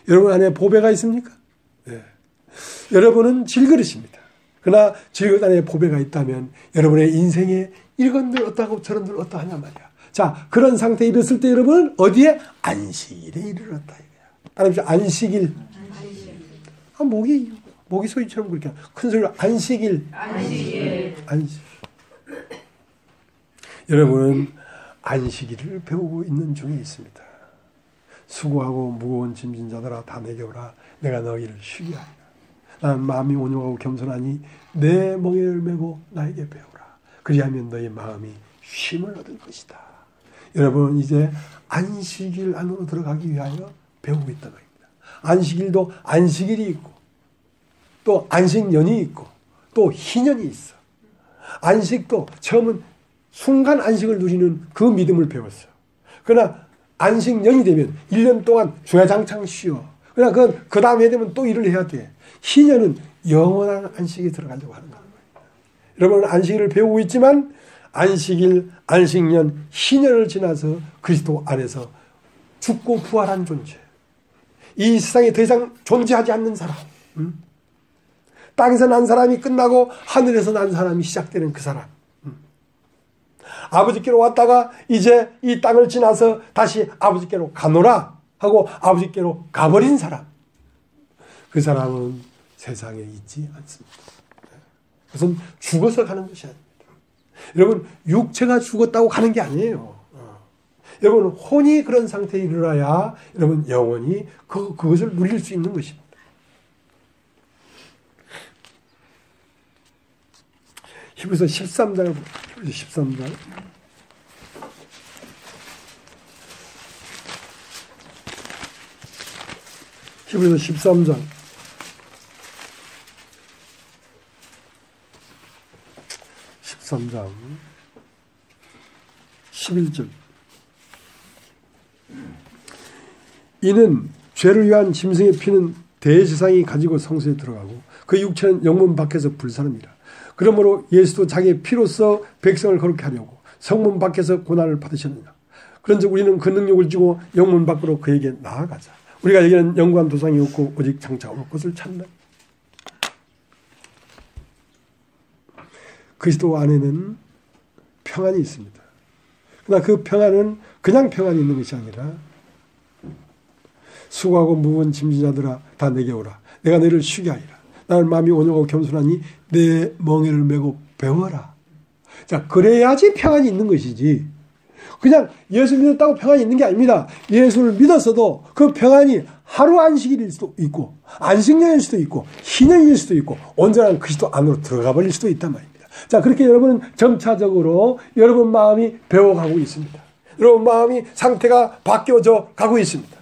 여러분 안에 보배가 있습니까? 네. 여러분은 질그릇입니다. 그러나 질그릇 안에 보배가 있다면 여러분의 인생에 이건들 어떠하고 저런들 어떠하냐 말이야. 자, 그런 상태에 이르렀을 때 여러분은 어디에? 안식일에 이르렀다 이거야. 따라합시다. 안식일. 모기 소리처럼 그렇게 큰 소리로 안식일. 안식. 여러분은 안식일을 배우고 있는 중에 있습니다. 수고하고 무거운 짐진 자들아 다 내게 오라. 내가 너희를 쉬게 하리라. 나는 마음이 온유하고 겸손하니 내 멍에를 메고 나에게 배우라. 그리하면 너희 마음이 쉼을 얻을 것이다. 여러분 이제 안식일 안으로 들어가기 위하여 배우고 있다는 겁니다. 안식일도 안식일이 있고 또 안식년이 있고 또 희년이 있어. 안식도 처음은 순간 안식을 누리는 그 믿음을 배웠어요. 그러나 안식년이 되면 1년 동안 주야장창 쉬어. 그러나 그건 그 다음에 되면 또 일을 해야 돼. 희년은 영원한 안식에 들어가려고 하는 거예요. 여러분은 안식일을 배우고 있지만 안식일, 안식년, 희년을 지나서 그리스도 안에서 죽고 부활한 존재. 이 세상에 더 이상 존재하지 않는 사람. 땅에서 난 사람이 끝나고 하늘에서 난 사람이 시작되는 그 사람. 아버지께로 왔다가 이제 이 땅을 지나서 다시 아버지께로 가노라 하고 아버지께로 가버린 사람. 그 사람은 세상에 있지 않습니다. 그것은 죽어서 가는 것이 아닙니다. 여러분 육체가 죽었다고 가는 게 아니에요. 여러분 혼이 그런 상태에 이르러야 여러분 영원히 그것을 누릴 수 있는 것입니다. 히브리서 13장 13장 히브리서 13장 11절. 이는 죄를 위한 짐승의 피는 대제사장이 가지고 성소에 들어가고 그 육체는 영문 밖에서 불사릅니다. 그러므로 예수도 자기의 피로써 백성을 거룩히 하려고 성문 밖에서 고난을 받으셨느냐. 그런즉 우리는 그 능력을 주고 영문 밖으로 그에게 나아가자. 우리가 여기는 영광 도상이 없고 오직 장차 올 것을 찾는다. 그리스도 안에는 평안이 있습니다. 그러나 그 평안은 그냥 평안이 있는 것이 아니라 수고하고 무거운 짐진 자들아 다 내게 오라. 내가 너희를 쉬게 하리라. 나는 마음이 온유하고 겸손하니 내 멍에를 메고 배워라. 자, 그래야지 평안이 있는 것이지. 그냥 예수 믿었다고 평안이 있는 게 아닙니다. 예수를 믿었어도 그 평안이 하루 안식일일 수도 있고 안식년일 수도 있고 희년일 수도 있고 온전한 그리스도 안으로 들어가 버릴 수도 있단 말입니다. 자, 그렇게 여러분은 점차적으로 여러분 마음이 배워가고 있습니다. 여러분 마음이 상태가 바뀌어져 가고 있습니다.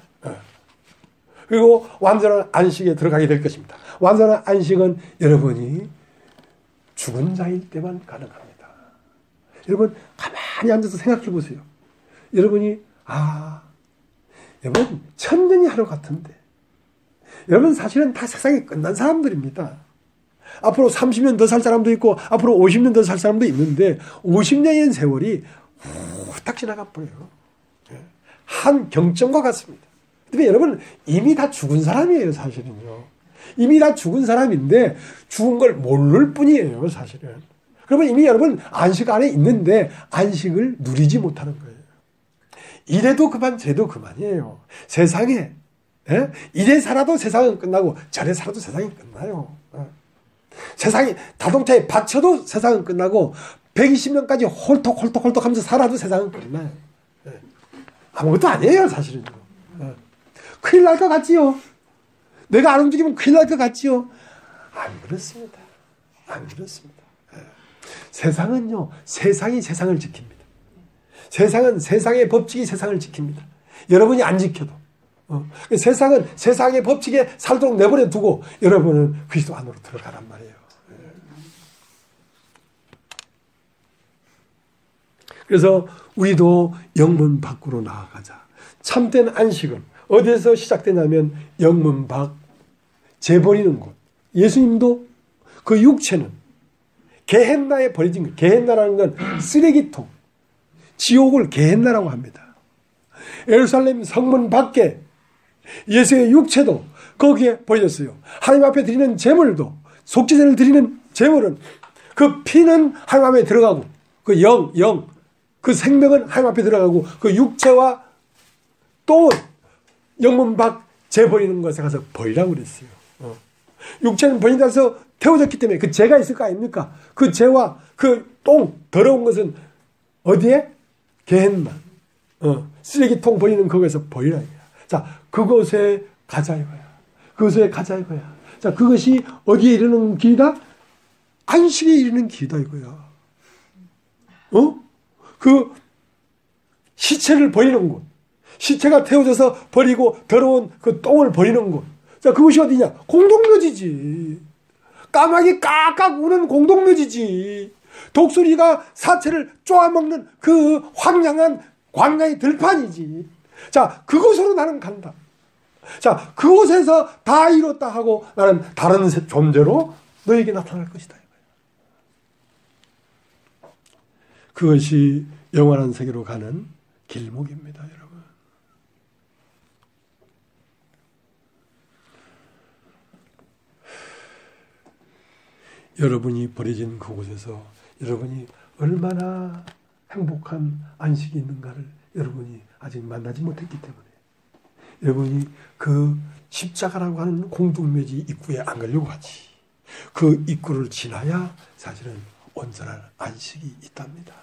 그리고 완전한 안식에 들어가게 될 것입니다. 완전한 안식은 여러분이 죽은 자일 때만 가능합니다. 여러분 가만히 앉아서 생각해 보세요. 여러분이 여러분 천년이 하루 같은데 여러분 사실은 다 세상이 끝난 사람들입니다. 앞으로 30년 더 살 사람도 있고 앞으로 50년 더 살 사람도 있는데 50년의 세월이 후딱 지나가 버려요. 한 경점과 같습니다. 근데 여러분 이미 다 죽은 사람이에요. 사실은요. 이미 다 죽은 사람인데 죽은 걸 모를 뿐이에요. 사실은. 그러면 이미 여러분 안식 안에 있는데 안식을 누리지 못하는 거예요. 이래도 그만 저래도 그만이에요. 세상에 이래 살아도 세상은 끝나고 저래 살아도 세상이 끝나요. 세상이 자동차에 받쳐도 세상은 끝나고 120년까지 홀떡홀떡 하면서 살아도 세상은 끝나요. 아무것도 아니에요. 사실은요. 큰일 날 것 같지요. 내가 안 움직이면 큰일 날 것 같지요. 안 그렇습니다. 안 그렇습니다. 세상은요. 세상이 세상을 지킵니다. 세상은 세상의 법칙이 세상을 지킵니다. 여러분이 안 지켜도. 세상은 세상의 법칙에 살도록 내버려 두고 여러분은 그리스도 안으로 들어가란 말이에요. 그래서 우리도 영문 밖으로 나아가자. 참된 안식은 어디에서 시작되냐면 영문 밖, 재버리는 곳. 예수님도 그 육체는 게헨나에 버려진 것. 게헨나라는 건 쓰레기통. 지옥을 게헨나라고 합니다. 예루살렘 성문 밖에 예수의 육체도 거기에 버려졌어요. 하나님 앞에 드리는 제물도 속죄제를 드리는 제물은 그 피는 하나님 앞에 들어가고 그 그 생명은 하나님 앞에 들어가고 그 육체와 똥은 영문 밖 재버리는 것에 가서 버리라고 그랬어요. 육체는 버린다서 태워졌기 때문에 그 죄가 있을 거 아닙니까? 그 죄와 그 똥 더러운 것은 어디에? 게헨나. 쓰레기통 버리는 거기에서 버리라. 자, 그곳에 가자 이거야. 그곳에 가자 이거야. 자, 그것이 어디에 이르는 길이다? 안식에 이르는 길이다 이거야. 그 시체를 버리는 곳. 시체가 태워져서 버리고 더러운 그 똥을 버리는 곳. 자, 그것이 어디냐? 공동묘지지. 까마귀 깍깍 우는 공동묘지지. 독수리가 사체를 쪼아먹는 그 황량한 광야의 들판이지. 자, 그곳으로 나는 간다. 자, 그곳에서 다 이뤘다 하고 나는 다른 존재로 너에게 나타날 것이다. 그것이 영원한 세계로 가는 길목입니다, 여러분. 여러분이 버려진 그곳에서 여러분이 얼마나 행복한 안식이 있는가를 여러분이 아직 만나지 못했기 때문에 여러분이 그 십자가라고 하는 공동묘지 입구에 안 가려고 하지. 그 입구를 지나야 사실은 온전한 안식이 있답니다.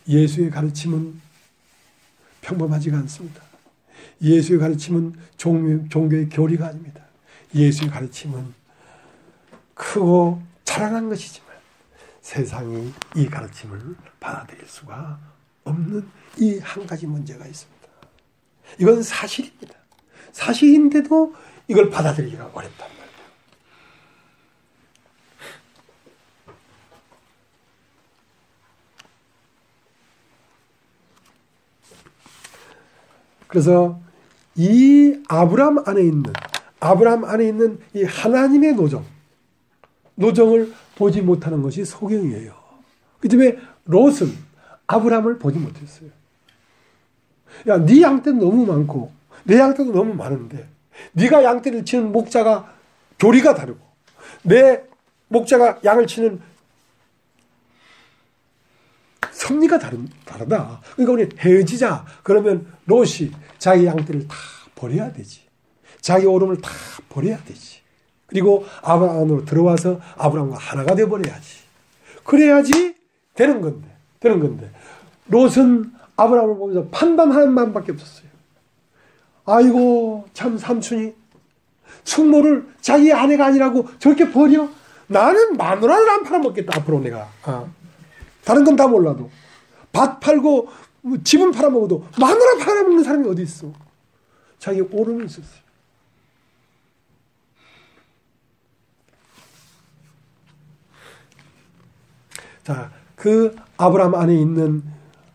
예수의 가르침은 평범하지가 않습니다. 예수의 가르침은 종교의 교리가 아닙니다. 예수의 가르침은 크고 찬란한 것이지만 세상이 이 가르침을 받아들일 수가 없는 이 한 가지 문제가 있습니다. 이건 사실입니다. 사실인데도 이걸 받아들이기가 어렵단 말이에요. 그래서 이 아브라함 안에 있는 이 하나님의 노정을 보지 못하는 것이 소경이에요. 그 때문에 롯은 아브라함을 보지 못했어요. 야, 네 양떼도 너무 많고 내 양떼도 너무 많은데 네가 양떼를 치는 목자가 교리가 다르고 내 목자가 양을 치는 섭리가 다르다. 그러니까 우리 헤어지자. 그러면 롯이 자기 양떼를 다 버려야 되지. 자기 오름을 다 버려야 되지. 그리고 아브라함으로 들어와서 아브라함과 하나가 되어버려야지. 그래야지 되는 건데. 롯은 아브라함을 보면서 판단하는 마음밖에 없었어요. 아이고 참 삼촌이 숙모를 자기 아내가 아니라고 저렇게 버려? 나는 마누라를 안 팔아먹겠다 앞으로 내가. 다른 건 다 몰라도 밭 팔고 집은 팔아먹어도 마누라 팔아먹는 사람이 어디 있어? 자기 오름이 있었어요. 자, 그 아브라함 안에 있는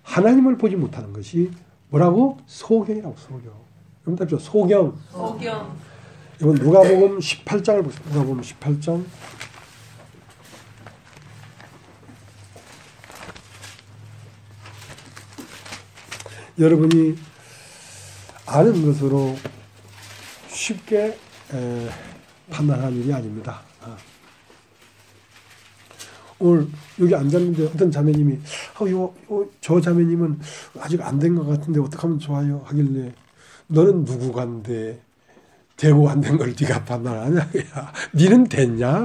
하나님을 보지 못하는 것이 뭐라고? 소경이라고. 소경. 소경. 이번 누가복음 18장을 보세요. 누가복음 18장. 여러분이 아는 것으로 쉽게 판단하는 일이 아닙니다. 오늘 여기 앉았는데 어떤 자매님이 저 자매님은 아직 안 된 것 같은데 어떻게 하면 좋아요? 하길래 너는 누구간데 되고 안 된 걸 네가 판단하냐? 야, 니는 됐냐?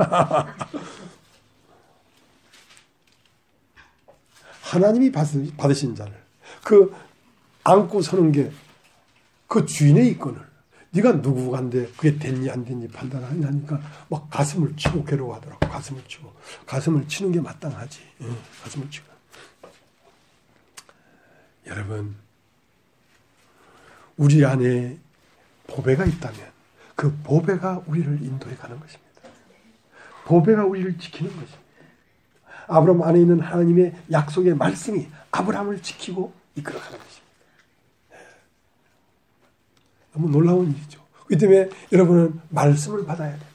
하나님이 받으신 자를 그 안고 서는 게 그 주인의 이권을 네가 누구간데 그게 됐니 안 됐니 판단하냐니까 막 가슴을 치고 괴로워하더라고. 가슴을 치는 게 마땅하지. 가슴을 치고. 여러분, 우리 안에 보배가 있다면 그 보배가 우리를 인도해 가는 것입니다. 보배가 우리를 지키는 것입니다. 아브라함 안에 있는 하나님의 약속의 말씀이 아브라함을 지키고 이끌어가는 것입니다. 너무 놀라운 일이죠. 그 때문에 여러분은 말씀을 받아야 됩니다.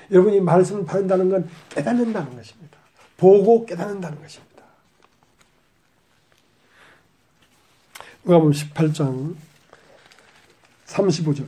여러분이 말씀을 받는다는 건 깨닫는다는 것입니다. 보고 깨닫는다는 것입니다. 누가복음 18장 35절.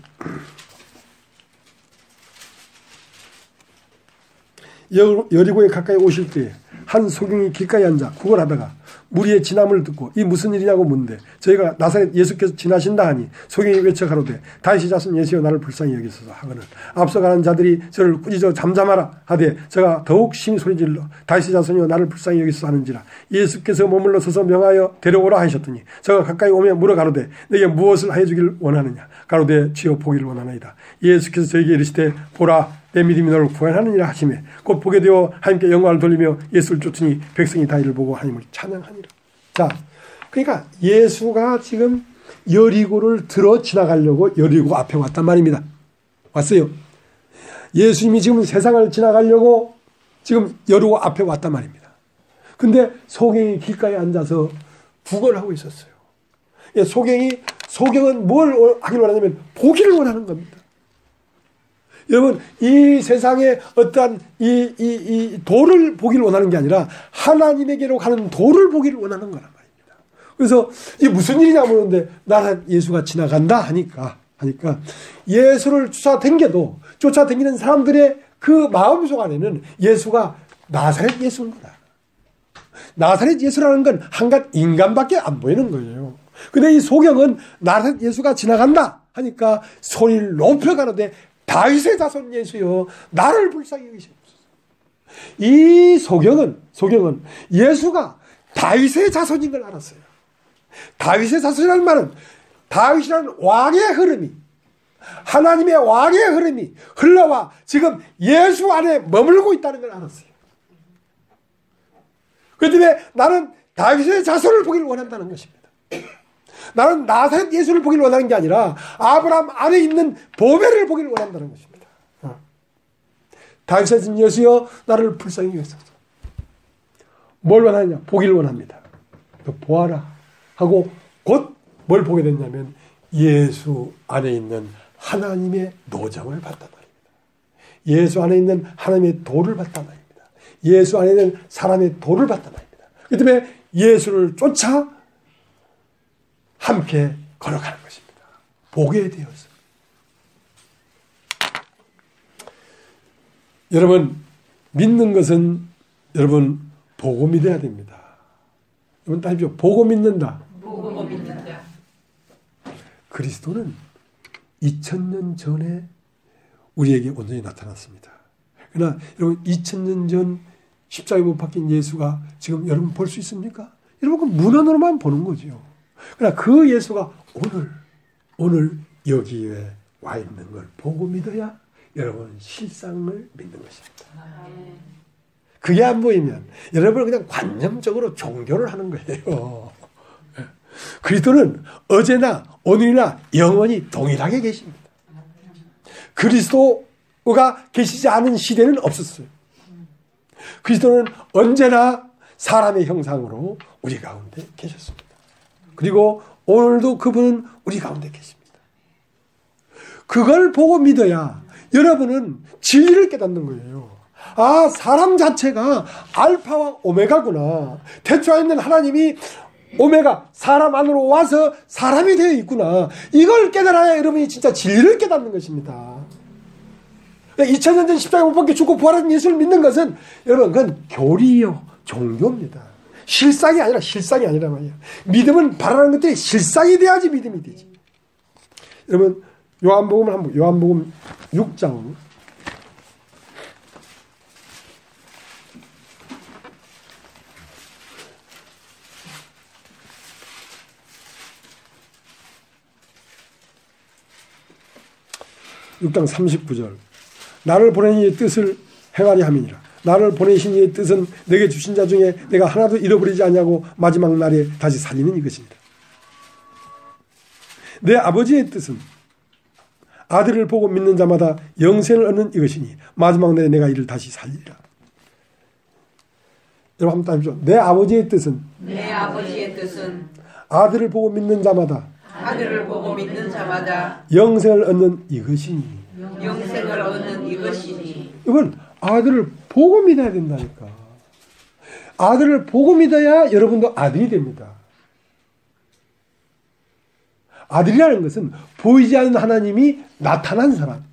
여리고에 가까이 오실 때에 한 소경이 길가에 앉아 구걸하다가 무리의 지남을 듣고 이 무슨 일이냐고 묻는데 저희가 나사렛 예수께서 지나신다 하니 소경이 외쳐 가로되 다윗의 자손 예수여 나를 불쌍히 여기소서 하거늘 앞서가는 자들이 저를 꾸짖어 잠잠하라 하되 저가 더욱 심히 소리질러 다윗의 자손이여 나를 불쌍히 여기소서 하는지라 예수께서 머물러 서서 명하여 데려오라 하셨더니 저가 가까이 오며 물어 가로되 내게 무엇을 하여 주길 원하느냐 가로되 주여 보기를 원하나이다. 예수께서 저에게 이르시되 보라 내 믿음이 너를 구원하느니라 하시매 곧 보게 되어 하나님께 영광을 돌리며 예수를 쫓으니 백성이 다 이를 보고 하나님을 찬양하니라. 자, 그러니까 예수가 지금 여리고를 들어 지나가려고 여리고 앞에 왔단 말입니다. 왔어요. 예수님이 지금 세상을 지나가려고 지금 여리고 앞에 왔단 말입니다. 근데 소경이 길가에 앉아서 구걸하고 있었어요. 소경은 뭘 하기를 원하냐면 보기를 원하는 겁니다. 여러분, 이 세상에 어떠한 이 도를 보기를 원하는 게 아니라 하나님에게로 가는 도를 보기를 원하는 거란 말입니다. 그래서 이게 무슨 일이냐 물었는데 나는 예수가 지나간다 하니까 예수를 쫓아다니는 사람들의 그 마음속 안에는 예수가 나사렛 예수인 거다. 나사렛 예수라는 건 한갓 인간밖에 안 보이는 거예요. 근데 이 소경은 나사렛 예수가 지나간다 하니까 소리를 높여 가로되 다윗의 자손 예수여 나를 불쌍히 여기시옵소서. 이 소경은 예수가 다윗의 자손인 걸 알았어요. 다윗의 자손이라는 말은 다윗이라는 왕의 흐름이 하나님의 왕의 흐름이 흘러와 지금 예수 안에 머물고 있다는 걸 알았어요. 그 때문에 나는 다윗의 자손을 보기를 원한다는 것입니다. 나는 나사렛 예수를 보기를 원하는 게 아니라 아브라함 안에 있는 보배를 보기를 원한다는 것입니다. 다윗의 진 예수여 나를 불쌍히 여기소서. 뭘 원하느냐? 보기를 원합니다. 너 보아라 하고 곧 뭘 보게 됐냐면 예수 안에 있는 하나님의 노정을 봤단 말입니다. 예수 안에 있는 하나님의 도를 봤단 말입니다. 예수 안에 있는 사람의 도를 봤단 말입니다. 그 때문에 예수를 쫓아 함께 걸어가는 것입니다. 보게 되어서. 여러분, 믿는 것은 여러분 보고 믿어야 됩니다. 여러분 따십시오. 보고 믿는다. 보고 믿는다. 그리스도는 2000년 전에 우리에게 온전히 나타났습니다. 그러나 여러분 2000년 전 십자가에 못 박힌 예수가 지금 여러분 볼 수 있습니까? 여러분 그 문헌으로만 보는 거죠. 그러나 그 예수가 오늘 여기에 와 있는 걸 보고 믿어야 여러분 실상을 믿는 것입니다. 그게 안 보이면 여러분은 그냥 관념적으로 종교를 하는 거예요. 그리스도는 어제나 오늘이나 영원히 동일하게 계십니다. 그리스도가 계시지 않은 시대는 없었어요. 그리스도는 언제나 사람의 형상으로 우리 가운데 계셨습니다. 그리고 오늘도 그분은 우리 가운데 계십니다. 그걸 보고 믿어야 여러분은 진리를 깨닫는 거예요. 아, 사람 자체가 알파와 오메가구나. 태초에 있는 하나님이 오메가, 사람 안으로 와서 사람이 되어 있구나. 이걸 깨달아야 여러분이 진짜 진리를 깨닫는 것입니다. 2000년 전 십자가에 못 박혀 죽고 부활한 예수를 믿는 것은 여러분 그건 교리요, 종교입니다. 실상이 아니라 말이에요. 믿음은 바라는 것들이 실상이 돼야지 믿음이 되지. 여러분 요한복음 6장 6장 39절. 나를 보낸 이의 뜻을 행하리 함이니라. 나를 보내신 이의 뜻은 내게 주신 자 중에 내가 하나도 잃어버리지 아니하고 마지막 날에 다시 살리는 이것입니다. 내 아버지의 뜻은 아들을 보고 믿는 자마다 영생을 얻는 이것이니 마지막 날에 내가 이를 다시 살리리라. 여러분 한번 따십시오. 내 아버지의 뜻은 아들을 보고 믿는 자마다 영생을 얻는 이것이니. 이건 아들을 보고 믿어야 된다니까. 아들을 보고 믿어야 여러분도 아들이 됩니다. 아들이라는 것은 보이지 않는 하나님이 나타난 사람.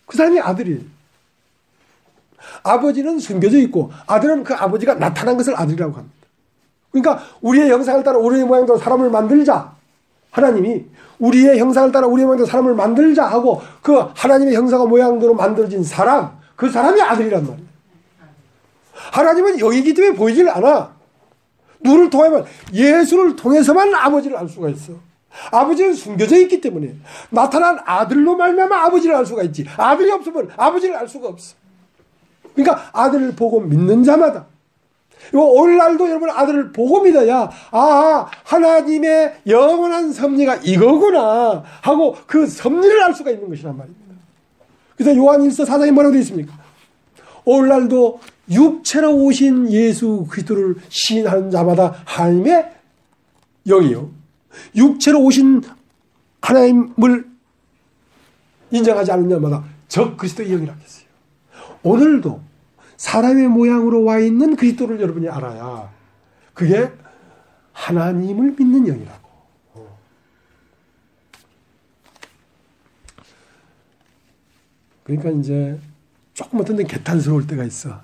그 사람이 아들이에요. 아버지는 숨겨져 있고 아들은 그 아버지가 나타난 것을 아들이라고 합니다. 그러니까 우리의 형상을 따라 우리의 모양대로 사람을 만들자. 하나님이 우리의 형상을 따라 우리의 모양대로 사람을 만들자 하고 그 하나님의 형상과 모양대로 만들어진 사람, 그 사람이 아들이란 말이에요. 하나님은 여기이기 때문에 보이질 않아. 누구를 통하면 예수를 통해서만 아버지를 알 수가 있어. 아버지는 숨겨져 있기 때문에 나타난 아들로 말미암아 아버지를 알 수가 있지. 아들이 없으면 아버지를 알 수가 없어. 그러니까 아들을 보고 믿는 자마다 오늘날도 여러분 아들을 보고 믿어야 하나님의 영원한 섭리가 이거구나 하고 그 섭리를 알 수가 있는 것이란 말입니다. 그래서 요한일서 4장에 뭐라고 되어 있습니까? 오늘날도 육체로 오신 예수 그리스도를 시인하는 자마다 하나님의 영이요, 육체로 오신 하나님을 인정하지 않는 자마다 적 그리스도의 영이라고 했어요. 오늘도 사람의 모양으로 와 있는 그리스도를 여러분이 알아야 그게 하나님을 믿는 영이라고. 그러니까 이제 조금 어떤 데 개탄스러울 때가 있어. 야,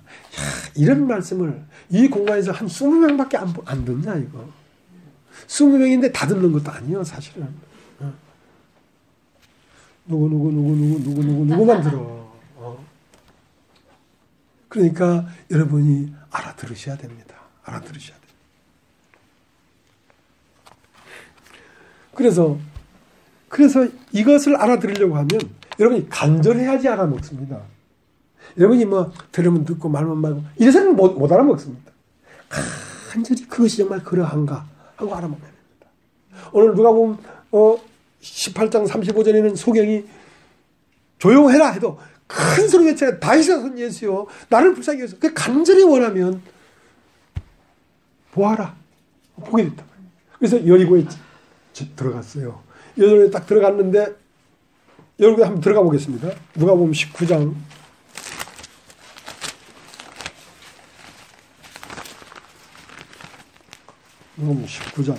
이런 말씀을 이 공간에서 한 20명밖에 안 듣냐 이거. 20명인데 다 듣는 것도 아니에요 사실은. 누구만 들어. 그러니까 여러분이 알아들으셔야 됩니다. 알아들으셔야 돼요. 그래서 이것을 알아들으려고 하면 여러분이 간절해야지 알아먹습니다. 여러분이 뭐 들으면 듣고 말면 말고 이래서는 못 알아먹습니다. 간절히 그것이 정말 그러한가 하고 알아먹어야 됩니다. 오늘 누가 보면 18장 35절에는 소경이 조용해라 해도 큰 소리 외쳐야 다윗의 자손 예수여 나를 불쌍히 여기서 그 간절히 원하면 보아라. 보게 됐다. 그래서 여리고에 들어갔어요. 여리고에 딱 들어갔는데 여리고에 한번 들어가 보겠습니다. 누가 보면 19장 누가 보면 19장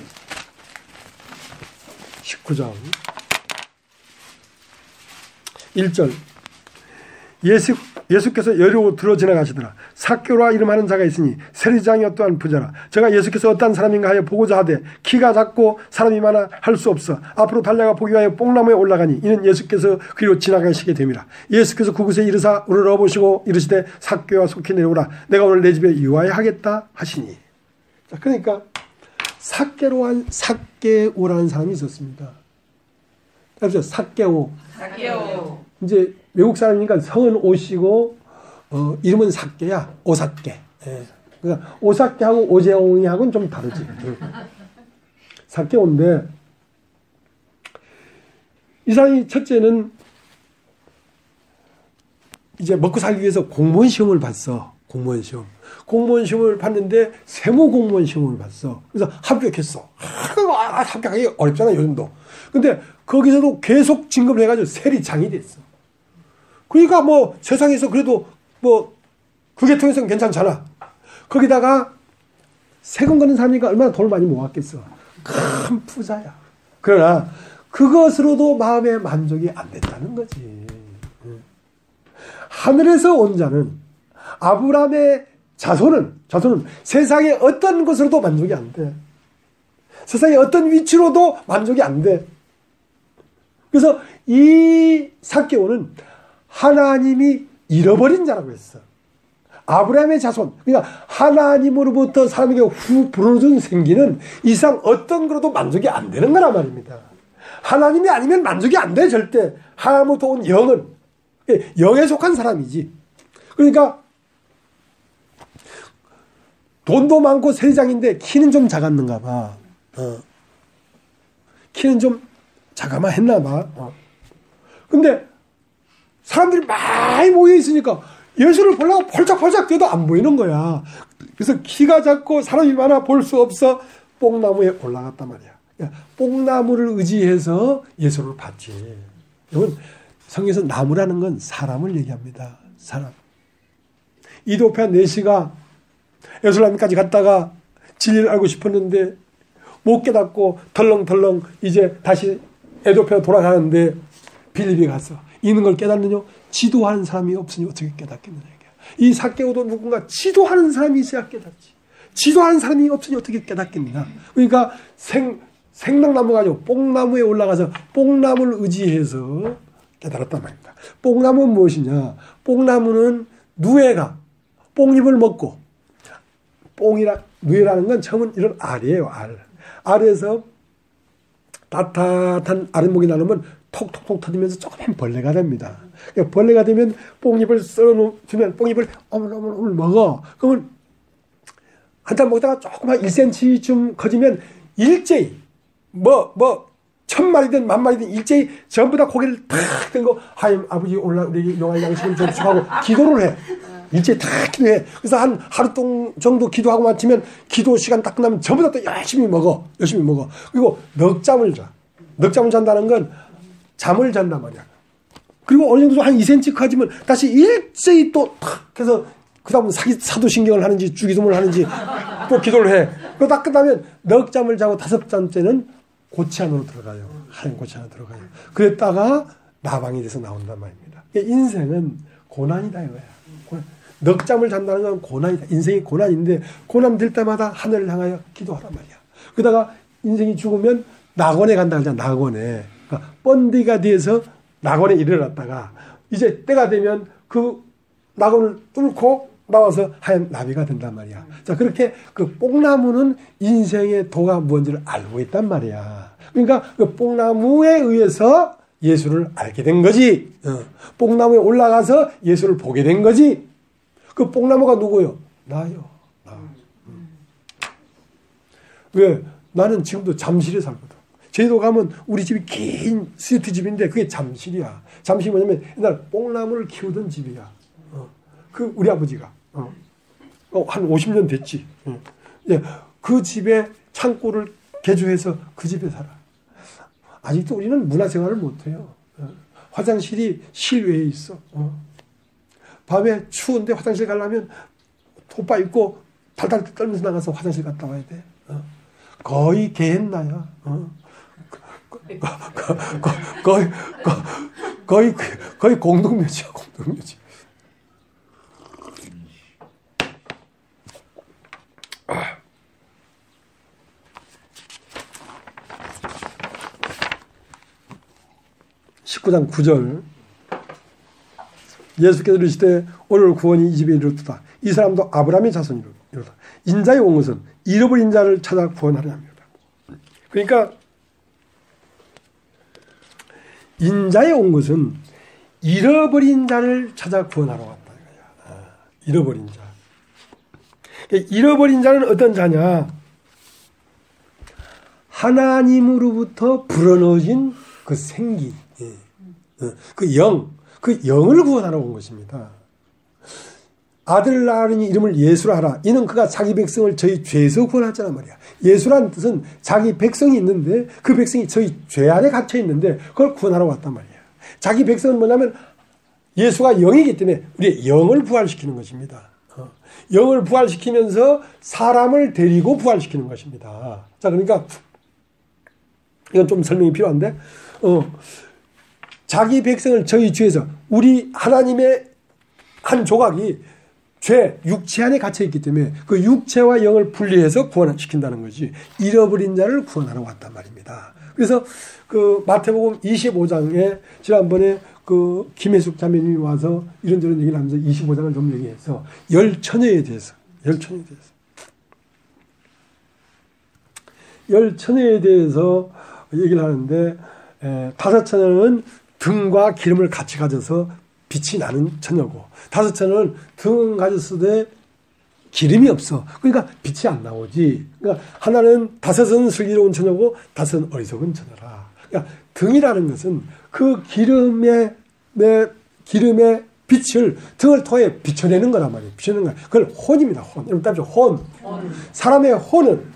1절 예수께서 여리고 들어 지나가시더라. 삭개오라 이름하는 자가 있으니 세리장이 또한 부자라. 제가 예수께서 어떤 사람인가 하여 보고자 하되 키가 작고 사람이 많아 할 수 없어 앞으로 달려가 보기 위하여 뽕나무에 올라가니 이는 예수께서 그리로 지나가시게 됨이라. 예수께서 그곳에 이르사 우러러보시고 이르시되 삭개오와 속히 내려오라. 내가 오늘 내 집에 유하여 하겠다 하시니. 자, 그러니까 삭개오라는 사람이 있었습니다. 그래서 삭개오. 이제 외국 사람이니까 성은 오시고 이름은 삭개야. 오삭개. 예. 그러니까 오삭개하고 오재홍이하고는 좀 다르지. 삭개오인데 이 사람이 첫째는 이제 먹고 살기 위해서 공무원 시험을 봤어. 공무원 시험을 봤는데 세무 공무원 시험을 봤어. 그래서 합격했어. 합격하기 어렵잖아 요즘도. 근데 거기서도 계속 진급을 해가지고 세리장이 됐어. 그러니까 뭐 세상에서 그래도 뭐 그 계통에서는 괜찮잖아. 거기다가 세금 거는 사람이니까 얼마나 돈을 많이 모았겠어. 큰 부자야. 그러나 그것으로도 마음의 만족이 안 됐다는 거지. 하늘에서 온 자는 아브라함의 자손은 세상의 어떤 것으로도 만족이 안 돼. 세상의 어떤 위치로도 만족이 안 돼. 그래서 이 삭개오는 하나님이 잃어버린 자라고 했어. 아브라함의 자손. 그러니까 하나님으로부터 사람에게 후 불어준 생기는 이상 어떤 거로도 만족이 안 되는 거란 말입니다. 하나님이 아니면 만족이 안 돼, 절대. 하나님으로부터 온 영은. 영에 속한 사람이지. 그러니까 돈도 많고 세리장인데 키는 좀 작았는가 봐. 키는 좀 작아만 했나 봐. 근데 사람들이 많이 모여 있으니까 예수를 보려고 펄짝펄짝 뛰어도 안 보이는 거야. 그래서 키가 작고 사람이 많아 볼 수 없어 뽕나무에 올라갔단 말이야. 그러니까 뽕나무를 의지해서 예수를 봤지. 이건 성경에서 나무라는 건 사람을 얘기합니다. 사람. 이도피아 내시가 예루살렘까지 갔다가 진리를 알고 싶었는데 못 깨닫고 덜렁덜렁 이제 다시 에도피아 돌아가는데 빌립이 갔어. 있는 걸 깨닫느냐? 지도하는 사람이 없으니 어떻게 깨닫겠느냐. 이 삭개오도 누군가 지도하는 사람이 있어야 깨닫지. 지도하는 사람이 없으니 어떻게 깨닫겠느냐. 그러니까 생명나무가 아니고 뽕나무에 올라가서 뽕나무를 의지해서 깨달았단 말입니다. 뽕나무는 무엇이냐? 뽕나무는 누에가 뽕잎을 먹고 누에라는 건 처음은 이런 알이에요. 알에서 따뜻한 아랫목이 나누면 톡톡톡 터지면서 조그만 벌레가 됩니다. 그러니까 벌레가 되면 뽕잎을 썰어주면 뽕잎을 어물어물 먹어. 그러면 한참 먹다가 조그만 1cm쯤 커지면 일제히 1000마리든 10,000마리든 일제히 전부 다 고개를 탁 들고 하나님 아버지 오늘 우리 영화의 양식을 접수하고 기도를 해. 일제히 다 기도해. 그래서 한 하루 정도 기도하고 마치면 기도 시간 딱 끝나면 전부 다 또 열심히 먹어. 그리고 넉잠을 자. 넉잠을 잔다는 건 잠을 잔단 말이야. 그리고 어느 정도 한 2cm 커지면 다시 일제히 또 탁 해서 그 다음 사도신경을 하는지 주기도문을 하는지 또 기도를 해. 그거 딱 끝나면 넉잠을 자고 5잠째는 고치 안으로 들어가요. 하나님 고치 안으로 들어가요. 그랬다가 나방이 돼서 나온단 말입니다. 인생은 고난이다 이거야. 넉잠을 잔다는 건 고난이다. 인생이 고난인데 고난 될 때마다 하늘을 향하여 기도하란 말이야. 그러다가 인생이 죽으면 낙원에 간다 그러잖아. 낙원에. 그러니까 번디가 돼서 낙원에 이르렀다가 이제 때가 되면 그 낙원을 뚫고 나와서 하얀 나비가 된단 말이야. 자, 그렇게 그 뽕나무는 인생의 도가 뭔지를 알고 있단 말이야. 그러니까 그 뽕나무에 의해서 예수를 알게 된 거지. 뽕나무에 올라가서 예수를 보게 된 거지. 그 뽕나무가 누구요? 나요. 나. 왜? 나는 지금도 잠실에 살거든. 제주도 가면 우리 집이 긴 스위트 집인데 그게 잠실이야. 잠실이 뭐냐면 옛날 뽕나무를 키우던 집이야. 그 우리 아버지가 한 50년 됐지. 예, 그 집에 창고를 개조해서 그 집에 살아. 아직도 우리는 문화생활을 못해요. 화장실이 실외에 있어. 밤에 추운데 화장실 가려면 톱바 입고 달달 떨면서 나가서 화장실 갔다 와야 돼. 거의 개했나야. 거의 공동묘지야, 공동묘지. 아. 19장 9절. 예수께서 이르시되 오늘 구원이 이 집에 이르렀다. 이 사람도 아브라함의 자손이로다. 인자의 온 것은 잃어버린 자를 찾아 구원하려 합니다. 그러니까 인자의 온 것은 잃어버린 자를 찾아 구원하러 왔다. 잃어버린 자. 잃어버린 자는 어떤 자냐? 하나님으로부터 불어넣어진 그 생기, 그 영을 구원하러 온 것입니다. 아들 낳으니 이름을 예수라 하라. 이는 그가 자기 백성을 저희 죄에서 구원하잖아 말이야. 예수란 뜻은 자기 백성이 있는데 그 백성이 저희 죄 안에 갇혀 있는데 그걸 구원하러 왔단 말이야. 자기 백성은 뭐냐면 예수가 영이기 때문에 우리의 영을 부활시키는 것입니다. 영을 부활시키면서 사람을 데리고 부활시키는 것입니다. 자, 그러니까 이건 좀 설명이 필요한데 자기 백성을 저희 죄에서 우리 하나님의 한 조각이 죄, 육체 안에 갇혀있기 때문에 그 육체와 영을 분리해서 구원시킨다는 거지. 잃어버린 자를 구원하러 왔단 말입니다. 그래서 그 마태복음 25장에 지난번에 그 김혜숙 자매님이 와서 이런저런 얘기를 하면서 25장을 좀 얘기해서 열 처녀에 대해서 얘기를 하는데 다섯 처녀는 등과 기름을 같이 가져서 빛이 나는 처녀고 다섯 처녀는 등 가졌을 때 기름이 없어. 그러니까 빛이 안 나오지. 그러니까 하나는 다섯은 슬기로운 처녀고 다섯은 어리석은 처녀라. 그러니까 등이라는 것은 그 기름의 빛을 등을 통해 비춰내는 거란 말이에요. 비춰내는 거야. 그걸 혼입니다. 혼. 여러분 따져 혼. 사람의 혼은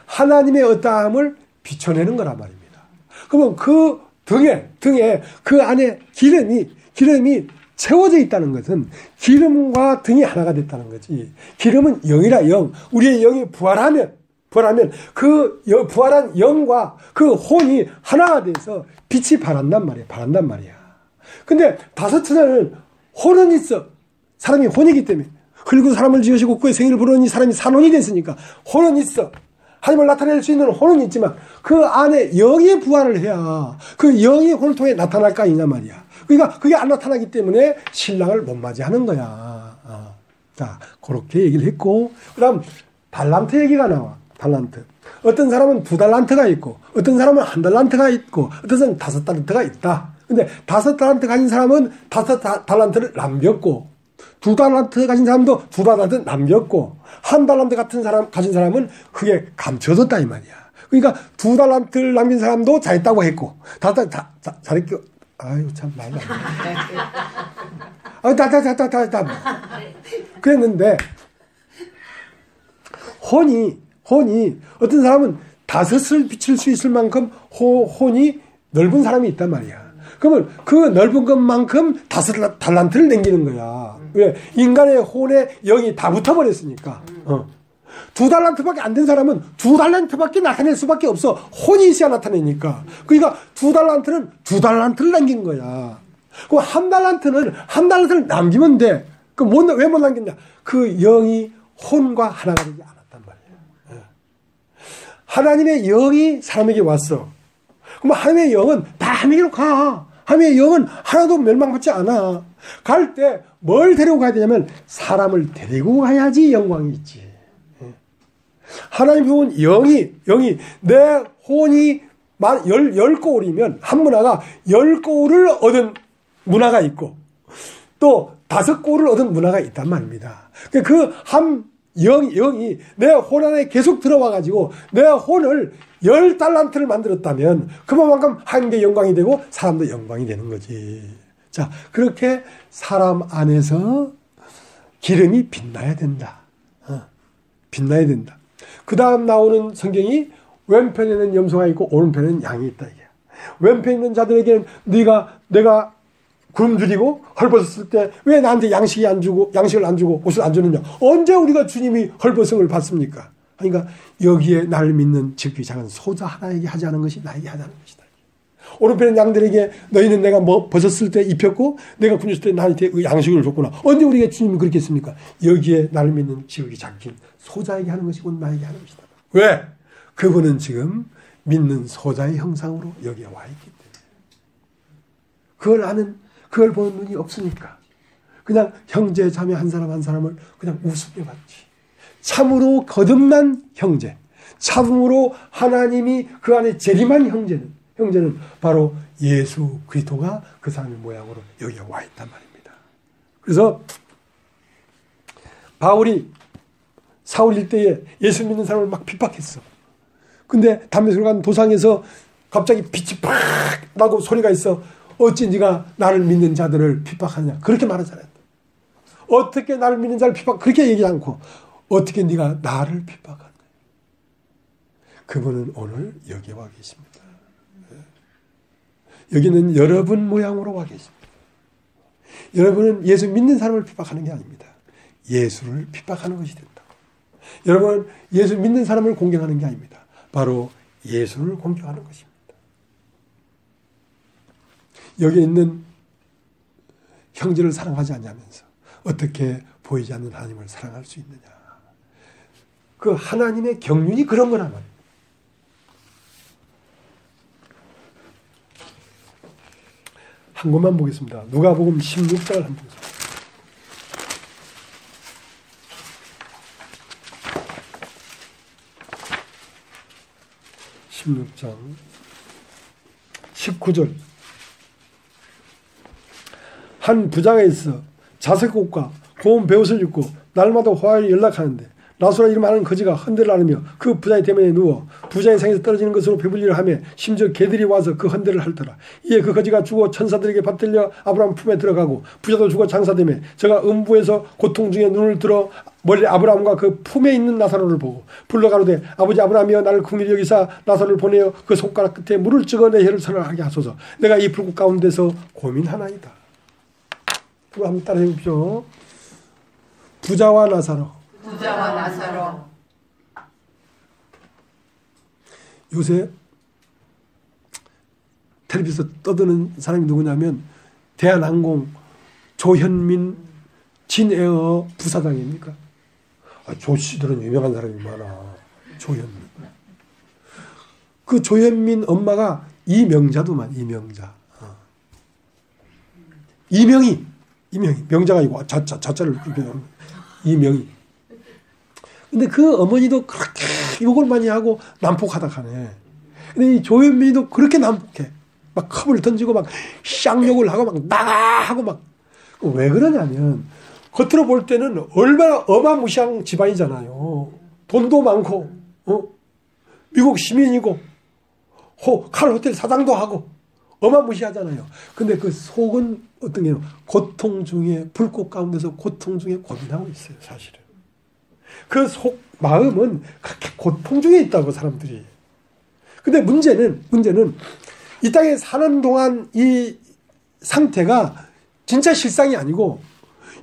하나님의 어떠함을 비춰내는 거란 말입니다. 그러면 그 등에 그 안에 기름이 채워져 있다는 것은 기름과 등이 하나가 됐다는 거지. 기름은 영이라 영. 우리의 영이 부활하면 그 부활한 영과 그 혼이 하나가 돼서 빛이 바란단 말이야. 근데 다섯 처녀는 혼은 있어. 사람이 혼이기 때문에. 흙으로 사람을 지으시고 그의 생일을 부르니 사람이 산혼이 됐으니까 혼은 있어. 하나님을 나타낼 수 있는 혼은 있지만 그 안에 영이 부활을 해야 그 영이 혼을 통해 나타날까 아니냐 말이야. 그러니까 그게 안 나타나기 때문에 신랑을 못 맞이하는 거야. 자, 그렇게 얘기를 했고 그다음 달란트 얘기가 나와. 달란트. 어떤 사람은 2달란트가 있고 어떤 사람은 1달란트가 있고 어떤 사람은 5달란트가 있다. 근데 5달란트 가진 사람은 5달란트를 남겼고 2달란트 가진 사람도 2달란트 남겼고 1달란트 가진 사람은 그게 감춰졌다 이 말이야. 그러니까 2달란트를 남긴 사람도 잘했다고 했고 잘했고 아유 참 말도 안 돼. 그랬는데 혼이 어떤 사람은 5을 비칠 수 있을 만큼 혼이 넓은 사람이 있단 말이야. 그러면 그 넓은 것만큼 5달란트를 남기는 거야. 왜? 인간의 혼에 영이 다 붙어버렸으니까. 2달란트밖에 안 된 사람은 2달란트밖에 나타낼 수밖에 없어. 혼이 있어야 나타내니까. 그러니까 2달란트를 남긴 거야. 그 1달란트를 남기면 돼. 왜 못 남겼냐? 그 영이 혼과 하나가 되지 않았단 말이야. 하나님의 영이 사람에게 왔어. 그럼 하나님의 영은 다 하나님께로 가. 하나님의 영은 하나도 멸망받지 않아. 갈 때 뭘 데리고 가야 되냐면 사람을 데리고 가야지 영광이 있지. 하나님 보면 영이 내 혼이 10거울이면 한 문화가 10거울을 얻은 문화가 있고 또 5거울을 얻은 문화가 있단 말입니다. 그 한 영이 내 혼 안에 계속 들어와가지고 내 혼을 10달란트를 만들었다면 그만큼 하나님께 영광이 되고 사람도 영광이 되는 거지. 자, 그렇게 사람 안에서 기름이 빛나야 된다. 빛나야 된다. 그 다음 나오는 성경이 왼편에는 염소가 있고 오른편에는 양이 있다. 이게. 왼편에 있는 자들에게는 내가 굶주리고 헐벗었을 때 왜 나한테 양식을 안 주고 옷을 안 주느냐. 언제 우리가 주님이 헐벗음을 받습니까? 그러니까 여기에 나를 믿는 지극히 작은 소자 하나에게 하지 않은 것이 나에게 하지 않은 것이다. 오른편의 양들에게 너희는 내가 벗었을 때 입혔고 내가 굶었을 때 나한테 양식을 줬구나. 언제 우리가 주님이 그렇게 했습니까? 여기에 나를 믿는 지극히 작은 소자에게 하는 것이고 나에게 하는 것이다. 왜? 그분은 지금 믿는 소자의 형상으로 여기에 와 있기 때문에. 그걸 보는 눈이 없으니까. 그냥 형제 자매 한 사람 한 사람을 그냥 우습게 봤지. 참으로 거듭난 형제, 참으로 하나님이 그 안에 재림한 형제는 바로 예수 그리스도가 그 사람의 모양으로 여기에 와 있단 말입니다. 그래서 바울이 사울 일대에 예수 믿는 사람을 막 핍박했어. 근데 담메섹으로 간 도상에서 갑자기 빛이 팍 나고 소리가 있어. 어찌 네가 나를 믿는 자들을 핍박하느냐. 그렇게 말하잖아요. 어떻게 나를 믿는 자를 핍박, 그렇게 얘기하지 않고 어떻게 네가 나를 핍박하느냐. 그분은 오늘 여기에 와 계십니다. 여기는 여러분 모양으로 와 계십니다. 여러분은 예수 믿는 사람을 핍박하는 게 아닙니다. 예수를 핍박하는 것이 된다. 여러분 예수 믿는 사람을 공경하는 게 아닙니다. 바로 예수를 공경하는 것입니다. 여기 있는 형제를 사랑하지 않냐면서 어떻게 보이지 않는 하나님을 사랑할 수 있느냐. 그 하나님의 경륜이 그런 거란 말이에요. 한 것만 보겠습니다. 누가복음 16장을 한번 보겠습니다. (16장) 19절. 한 부자가 있어 자색옷과 고운 베옷을 입고 날마다 화요일 연락하는데 라수라 이름 아는 거지가 헌대를 안으며 그 부자의 대면에 누워 부자의 상에서 떨어지는 것으로 배불리를 하며 심지어 개들이 와서 그 헌대를 핥더라. 이에 그 거지가 죽어 천사들에게 받들려 아브라함 품에 들어가고 부자도 죽어 장사되며 저가 음부에서 고통 중에 눈을 들어 멀리 아브라함과 그 품에 있는 나사로를 보고 불러가로되 아버지 아브라함이여 나를 긍휼히 여기사 나사로를 보내어 그 손가락 끝에 물을 찍어 내 혀를 설하게 하소서. 내가 이 불꽃 가운데서 고민하나이다. 그거 한번 따라해 보십시오. 부자와 나사로. 부자와 나사로. 요새 텔레비에서 떠드는 사람이 누구냐면 대한항공 조현민 진에어 부사장입니까? 조 씨들은 유명한 사람이 많아. 조현민. 그 조현민 엄마가 이명자도만. 이명자. 이명희. 명자가 아니고 자자를 이명희. 근데 그 어머니도 그렇게 욕을 많이 하고 난폭하다 하네. 근데 이 조현민이도 그렇게 난폭해. 막 컵을 던지고 막 쌍욕을 하고 막 나가 하고 막. 왜 그러냐면 겉으로 볼 때는 얼마나 어마무시한 집안이잖아요. 돈도 많고 미국 시민이고 칼 호텔 사장도 하고 어마무시하잖아요. 근데 그 속은 어떤 게요? 고통 중에 불꽃 가운데서 고통 중에 고민하고 있어요. 사실은. 그 속 마음은 그렇게 고통 중에 있다고 사람들이. 근데 문제는 이 땅에 사는 동안 이 상태가 진짜 실상이 아니고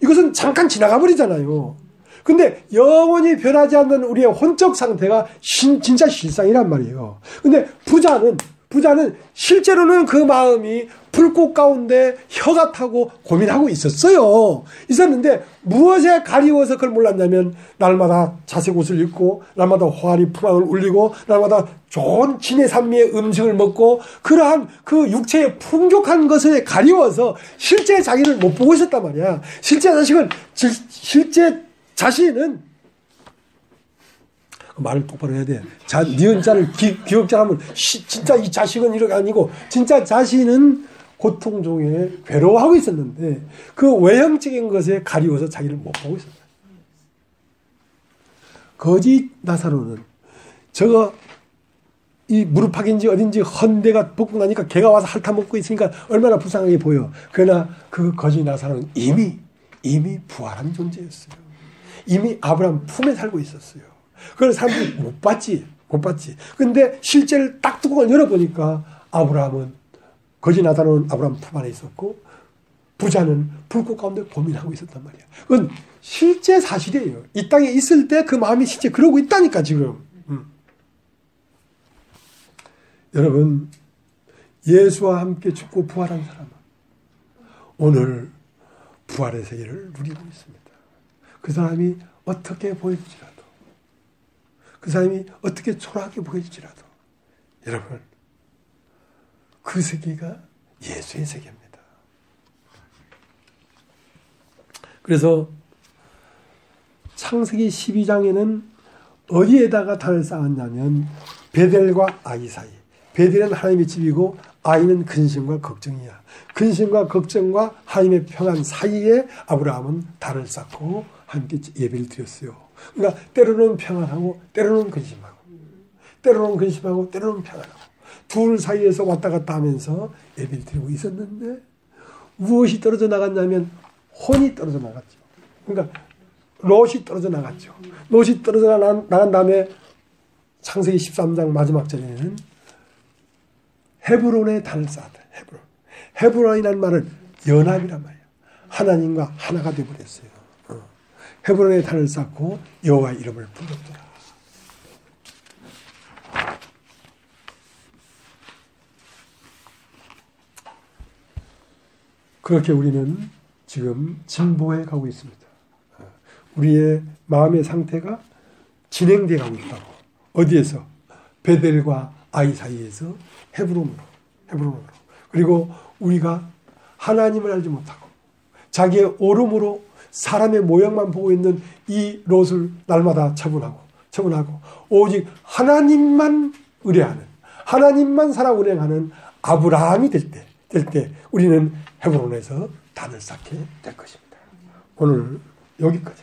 이것은 잠깐 지나가 버리잖아요. 근데 영원히 변하지 않는 우리의 혼적 상태가 진짜 실상이란 말이에요. 근데 부자는 실제로는 그 마음이 불꽃 가운데 혀가 타고 고민하고 있었는데 무엇에 가리워서 그걸 몰랐냐면 날마다 자색 옷을 입고 날마다 화리 풍악을 울리고 날마다 좋은 진해 산미의 음식을 먹고 그러한 그 육체의 풍족한 것에 가리워서 실제 자기를 못 보고 있었단 말이야. 실제 자신은 말을 똑바로 해야 돼. 니은자를 기억자 하면 진짜 이 자식은 이렇게 아니고 진짜 자신은 고통 중에 괴로워하고 있었는데 그 외형적인 것에 가리워서 자기를 못 보고 있었다. 거지 나사로는 저거 이 무릎팍인지 어딘지 헌데가 벗고 나니까 개가 와서 핥아먹고 있으니까 얼마나 불쌍하게 보여. 그러나 그 거지 나사로는 이미 부활한 존재였어요. 이미 아브라함 품에 살고 있었어요. 그걸 사람들이 못 봤지. 근데 실제를 딱 뚜껑을 열어보니까 거지 나사로는 아브라함 품 안에 있었고 부자는 불꽃 가운데 고민하고 있었단 말이야. 그건 실제 사실이에요. 이 땅에 있을 때 그 마음이 실제 그러고 있다니까 지금. 여러분, 예수와 함께 죽고 부활한 사람은 오늘 부활의 세계를 누리고 있습니다. 그 사람이 어떻게 보일지라도, 그 사람이 어떻게 초라하게 보일지라도 여러분, 그 세계가 예수의 세계입니다. 그래서 창세기 12장에는 어디에다가 단을 쌓았냐면 베델과 아이 사이. 베델은 하나님의 집이고 아이는 근심과 걱정이야. 근심과 걱정과 하나님의 평안 사이에 아브라함은 단을 쌓고 함께 예배를 드렸어요. 그러니까 때로는 평안하고 때로는 근심하고 때로는 평안하고 둘 사이에서 왔다 갔다 하면서 예배를 드리고 있었는데 무엇이 떨어져 나갔냐면 혼이 떨어져 나갔죠. 그러니까 롯이 떨어져 나갔죠. 롯이 떨어져 나간 다음에 창세기 13장 마지막 절에는 헤브론에 단을 쌓았다. 헤브론이라는 말은 연합이란 말이에요. 하나님과 하나가 되어버렸어요. 헤브론에 단을 쌓고 여호와의 이름을 불렀더라. 그렇게 우리는 지금 진보해 가고 있습니다. 우리의 마음의 상태가 진행되어 가고 있다고. 어디에서? 베델과 아이 사이에서 헤브론으로. 그리고 우리가 하나님을 알지 못하고 자기의 오름으로 사람의 모양만 보고 있는 이 롯을 날마다 처분하고 오직 하나님만 의뢰하는, 하나님만 살아 운행하는 아브라함이 될 때 우리는 헤브론에서 단을 쌓게 될 것입니다. 오늘 여기까지.